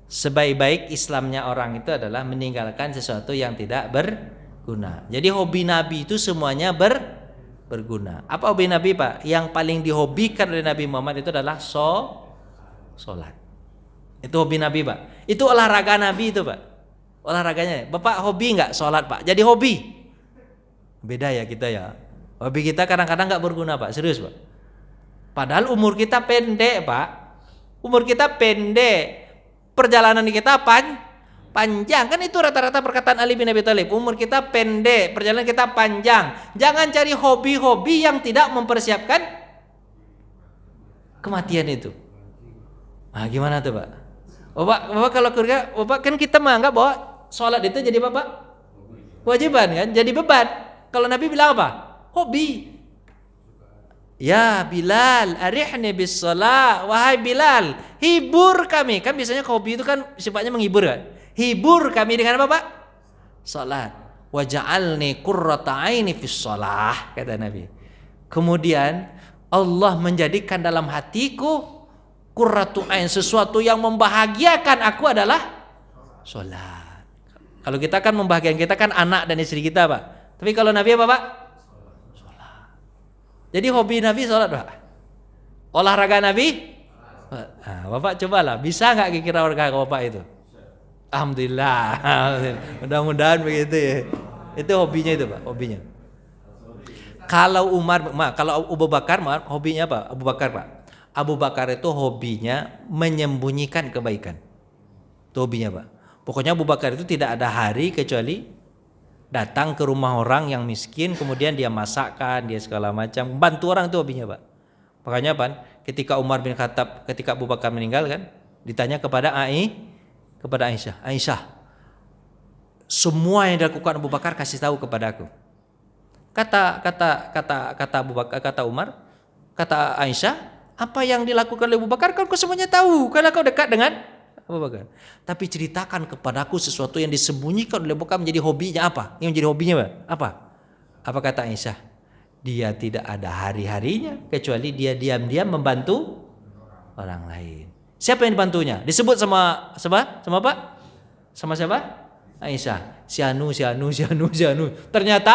Sebaik-baik Islamnya orang itu adalah meninggalkan sesuatu yang tidak berguna. Jadi hobi Nabi itu semuanya berguna. Apa hobi Nabi Pak? Yang paling dihobikan oleh Nabi Muhammad itu adalah sholat. Itu hobi Nabi Pak. Itu olahraga Nabi itu Pak. Olahraganya. Bapak hobi nggak sholat Pak? Jadi hobi. Beda ya kita ya. Hobi kita kadang-kadang nggak berguna Pak. Serius Pak. Padahal umur kita pendek Pak. Umur kita pendek. Perjalanan kita panjang. Kan itu rata-rata perkataan Ali bin Abi Thalib. Umur kita pendek. Perjalanan kita panjang. Jangan cari hobi-hobi yang tidak mempersiapkan kematian itu. Gimana tuh Pak? Bapak kalau kerja, Bapak kan kita menganggap bahwa sholat itu jadi Bapak kewajiban kan? Jadi beban. Kalau Nabi bilang apa? Hobi. Ya Bilal, arihni bis shalah. Wahai Bilal, hibur kami. Kan biasanya hobi itu kan sifatnya menghibur kan? Hibur kami dengan apa Pak? Salat. Waja'alni qurrata aini fis shalah, kata Nabi. Kemudian Allah menjadikan dalam hatiku qurratu ain, sesuatu yang membahagiakan aku adalah salat. Kalau kita kan membahagiakan kita kan anak dan istri kita Pak. Tapi kalau Nabi apa Pak? Jadi hobi Nabi sholat Pak. Olahraga Nabi? Bapak cobalah, bisa nggak kira olahraga Bapak itu? Alhamdulillah. Mudah-mudahan begitu ya. Itu hobinya itu Pak, hobinya. Kalau kalau Abu Bakar, hobinya apa? Abu Bakar Pak. Abu Bakar itu hobinya menyembunyikan kebaikan. Itu hobinya Pak. Pokoknya Abu Bakar itu tidak ada hari kecuali datang ke rumah orang yang miskin, kemudian dia masakkan, dia segala macam, bantu orang, itu hobinya Pak. Makanya Pak, ketika Umar bin Khattab, ketika Abu Bakar meninggal kan, ditanya kepada Aisyah, semua yang dilakukan Abu Bakar kasih tahu kepada aku. Kata Abu Bakar, kata Umar, kata Aisyah, apa yang dilakukan oleh Abu Bakar kan kau semuanya tahu, karena kau dekat dengan Abu Bakar. Tapi ceritakan kepadaku sesuatu yang disembunyikan oleh Abu Bakar menjadi hobinya apa? Yang menjadi hobinya apa? Apa kata Aisyah? Dia tidak ada hari-harinya kecuali dia diam-diam membantu orang lain. Siapa yang dibantunya? Disebut sama Pak? Sama siapa? Aisyah. Si Anu. Ternyata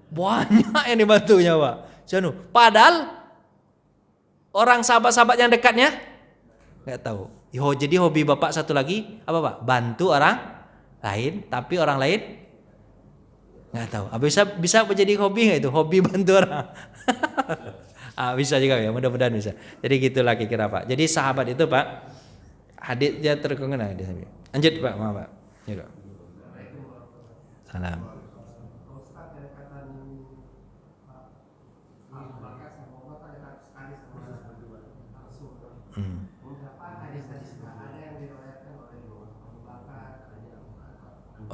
banyak yang dibantunya Pak. Si Anu. Padahal orang sahabat-sahabat yang dekatnya nggak tahu. Jadi hobi Bapak satu lagi apa Pak? Bantu orang lain, tapi orang lain nggak tahu. Bisa menjadi hobi nggak itu? Hobi bantu orang. Bisa juga ya, mudah-mudahan bisa. Jadi gitulah kira Pak. Jadi sahabat itu Pak, hadisnya terkenal. Lanjut Pak, maaf Pak. Ya, salam.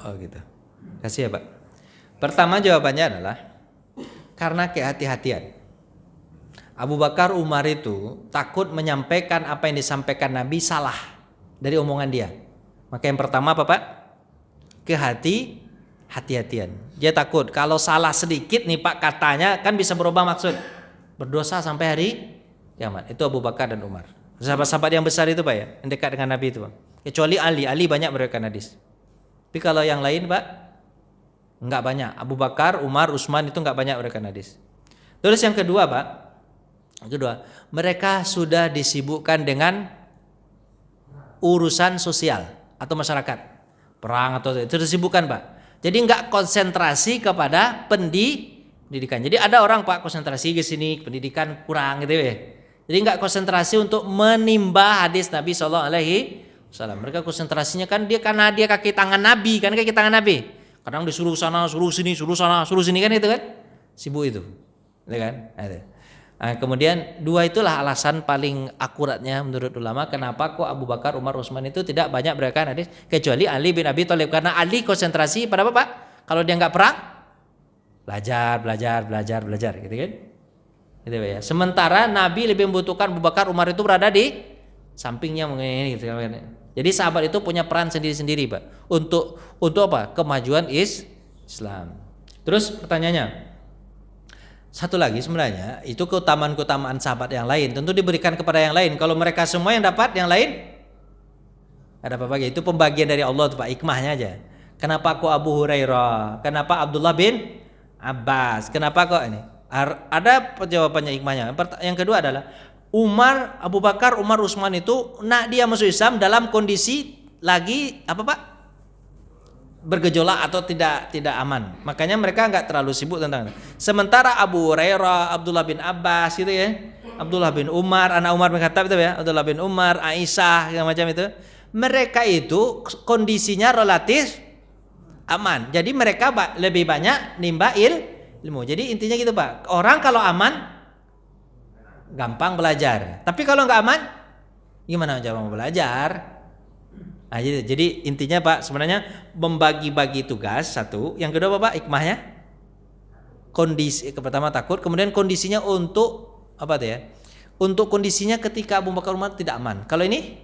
Oh gitu. Kasih ya Pak. Pertama jawabannya adalah karena kehati-hatian. Abu Bakar Umar itu takut menyampaikan apa yang disampaikan Nabi salah dari omongan dia. Maka yang pertama apa Pak? Kehati-hatian. Dia takut kalau salah sedikit nih Pak katanya kan bisa berubah maksud. Berdosa sampai hari kiamat. Itu Abu Bakar dan Umar. Sahabat-sahabat yang besar itu Pak ya, yang dekat dengan Nabi itu Pak. Kecuali Ali banyak meriwayatkan hadis. Tapi kalau yang lain Pak, enggak banyak. Abu Bakar, Umar, Utsman itu enggak banyak meriwayatkan hadis. Terus yang kedua Pak, mereka sudah disibukkan dengan urusan sosial atau masyarakat, perang atau itu disibukkan Pak. Jadi enggak konsentrasi kepada pendidikan. Jadi ada orang Pak konsentrasi ke sini, pendidikan kurang gitu ya. Jadi enggak konsentrasi untuk menimba hadis Nabi Sallallahu Alaihi Wasallam. Mereka konsentrasinya kan karena dia kaki tangan Nabi, kan kaki tangan Nabi. Kadang disuruh sana, suruh sini, suruh sana, suruh sini kan itu kan, sibuk itu, gitu kan. Nah, kemudian dua itulah alasan paling akuratnya menurut ulama kenapa kok Abu Bakar, Umar, Utsman itu tidak banyak meriwayatkan hadis kecuali Ali bin Abi Thalib karena Ali konsentrasi pada apa Pak? Kalau dia nggak perang, belajar, gitu kan? Gitu ya. Sementara Nabi lebih membutuhkan Abu Bakar, Umar itu berada di sampingnya mengenai gitu kan. Jadi sahabat itu punya peran sendiri-sendiri Pak untuk apa? Kemajuan Islam. Terus pertanyaannya, satu lagi sebenarnya itu keutamaan sahabat yang lain tentu diberikan kepada yang lain. Kalau mereka semua yang dapat, yang lain ada apa bagi? Itu pembagian dari Allah tuh Pak, hikmahnya aja. Kenapa kok Abu Hurairah? Kenapa Abdullah bin Abbas? Kenapa kok ini? Ada jawabannya hikmahnya. Yang kedua adalah Abu Bakar, Umar, Utsman itu dia masuk Islam dalam kondisi lagi apa Pak? Bergejolak atau tidak aman. Makanya mereka enggak terlalu sibuk tentang itu. Sementara Abu Hurairah, Abdullah bin Abbas gitu ya. Abdullah bin Umar, anak Umar bin Khattab itu ya, Abdullah bin Umar, Aisyah yang macam itu. Mereka itu kondisinya relatif aman. Jadi mereka lebih banyak nimba ilmu. Jadi intinya gitu Pak. Orang kalau aman gampang belajar. Tapi kalau nggak aman, gimana cara mau belajar? Nah, jadi intinya Pak sebenarnya membagi-bagi tugas satu. Yang kedua Pak hikmahnya kondisi pertama takut, kemudian kondisinya untuk apa tuh ya? Untuk kondisinya ketika Abu Bakar Umar tidak aman. Kalau ini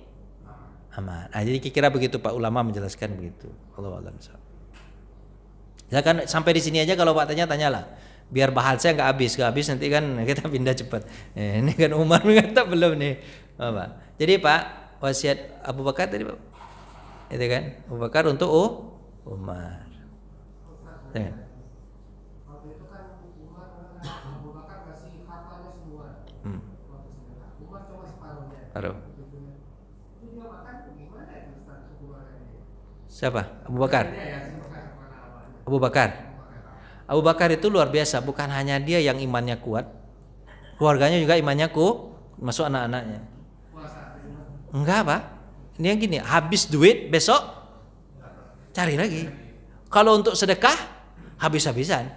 aman. Nah, jadi kira-kira begitu Pak ulama menjelaskan begitu. Allahu a'lam. Ya kan sampai di sini aja kalau Pak tanyalah. Biar bahasanya nggak habis nanti kan kita pindah cepat. Ini kan Umar mengatakan belum nih, Pak. Jadi Pak wasiat Abu Bakar tadi Pak, itu kan Abu Bakar untuk Umar. Ya. Waktu itu kan Abu Bakar kasih hartanya semua. Umar cuma separuhnya. Itu dia makan gimana ya Ustaz Abu Bakar ini? Siapa? Abu Bakar. Abu Bakar. Abu Bakar itu luar biasa, bukan hanya dia yang imannya kuat, keluarganya juga imannya masuk anak-anaknya. Enggak Pak, ini yang gini, habis duit besok cari lagi. Kalau untuk sedekah habis-habisan.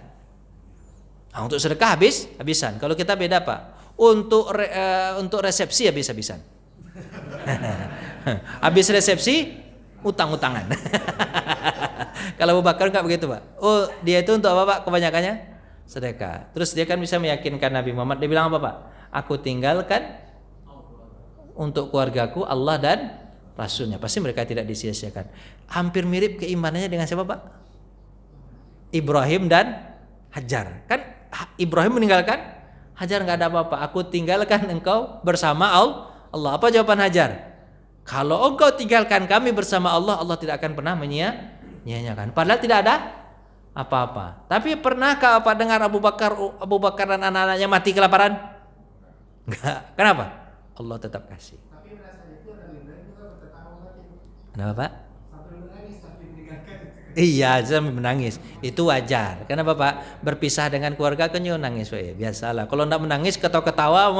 Nah, untuk sedekah habis-habisan. Kalau kita beda Pak, untuk resepsi habis-habisan. Habis resepsi utang-utangan. Kalau Abu Bakar enggak begitu Pak. Dia itu untuk apa Pak kebanyakannya? Sedekah. Terus dia kan bisa meyakinkan Nabi Muhammad. Dia bilang apa Pak? Aku tinggalkan untuk keluargaku Allah dan Rasulnya. Pasti mereka tidak disia-siakan. Hampir mirip keimanannya dengan siapa Pak? Ibrahim dan Hajar. Kan Ibrahim meninggalkan Hajar enggak ada apa-apa. Aku tinggalkan engkau bersama Allah. Apa jawaban Hajar? Kalau engkau tinggalkan kami bersama Allah, Allah tidak akan pernah menyia-nyiakan. Padahal tidak ada apa-apa. Tapi pernahkah apa dengar Abu Bakar dan anak-anaknya mati kelaparan? Enggak. Kenapa? Allah tetap kasih. Tapi rasanya itu ada Ibrahim juga berketawa lagi. Kenapa Pak? Sampai menangis tapi meninggalkan. Iya, sampai menangis. Itu wajar. Kenapa Pak? Berpisah dengan keluarga kan nangis Pak ya. Biasalah. Kalau enggak menangis ketawa-ketawa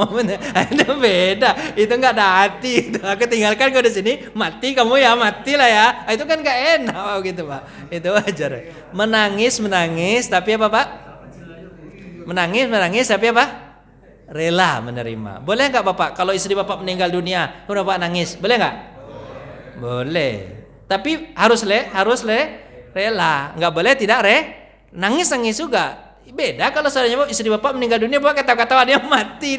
itu beda. Itu enggak ada hati. Aku tinggalkan kau di sini, mati kamu ya, matilah ya. Itu kan enggak enak gitu Pak. Itu wajar. Menangis tapi apa Pak? Menangis tapi apa? Rela menerima. Boleh enggak Bapak kalau istri Bapak meninggal dunia, kemudian Bapak nangis? Boleh enggak? Boleh. Tapi harus rela, nggak boleh tidak nangis juga. Beda kalau seandainya istri bapak meninggal dunia, bapak ketawa-ketawa dia mati.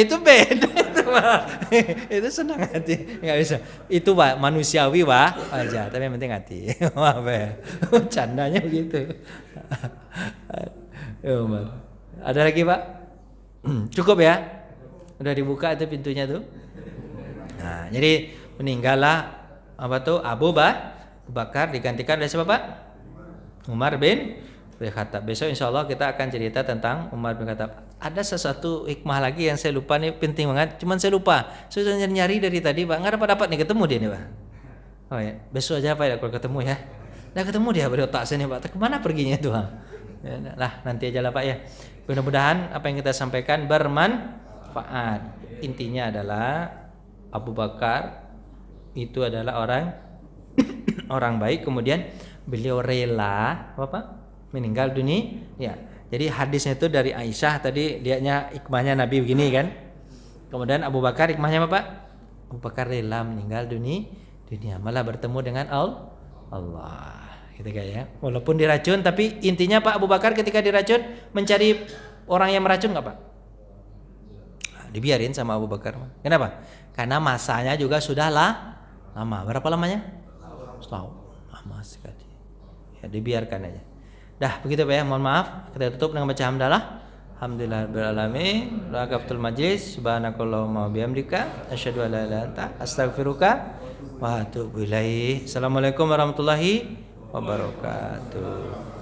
Itu beda itu, Pak. Itu senang hati, nggak bisa. Itu Pak manusiawi Pak aja, tapi yang penting hati. Maaf ya, candanya begitu. Ada lagi Pak? Cukup ya? Udah dibuka itu pintunya tuh. Nah, jadi meninggallah Abu Bakar digantikan oleh siapa Pak? Umar bin Khattab. Besok insya Allah kita akan cerita tentang Umar bin Khattab. Ada sesuatu hikmah lagi yang saya lupa nih, penting banget. Cuman saya lupa. Saya sudah nyari dari tadi Pak. Nggak dapat nih ketemu dia nih Pak. Oh ya, besok aja Pak ya kalau ketemu ya. Nah ketemu dia pada otak saya nih Pak. Kemana perginya tuh? Nah nanti aja lah Pak ya. Mudah-mudahan apa yang kita sampaikan bermanfaat. Intinya adalah Abu Bakar itu adalah orang baik. Kemudian beliau rela meninggal dunia. Ya. Jadi hadisnya itu dari Aisyah tadi, lihatnya hikmahnya Nabi begini kan. Kemudian Abu Bakar hikmahnya apa Pak? Abu Bakar rela meninggal dunia malah bertemu dengan Allah. Gitu kan ya. Walaupun diracun tapi intinya Pak Abu Bakar ketika diracun mencari orang yang meracun enggak Pak? Dibiarin sama Abu Bakar. Kenapa? Karena masanya juga sudah lama. Berapa lamanya? Setahun. Lama sekali. Ya dibiarkan aja. Dah begitu Pak ya, mohon maaf. Kita tutup dengan baca hamdalah. Alhamdulillahirabbil alamin. Raqatul majlis. Subhanakallahumma bihamdika asyhadu an la ilaha illa anta astaghfiruka wa atubu ilaik. Assalamualaikum warahmatullahi wabarakatuh.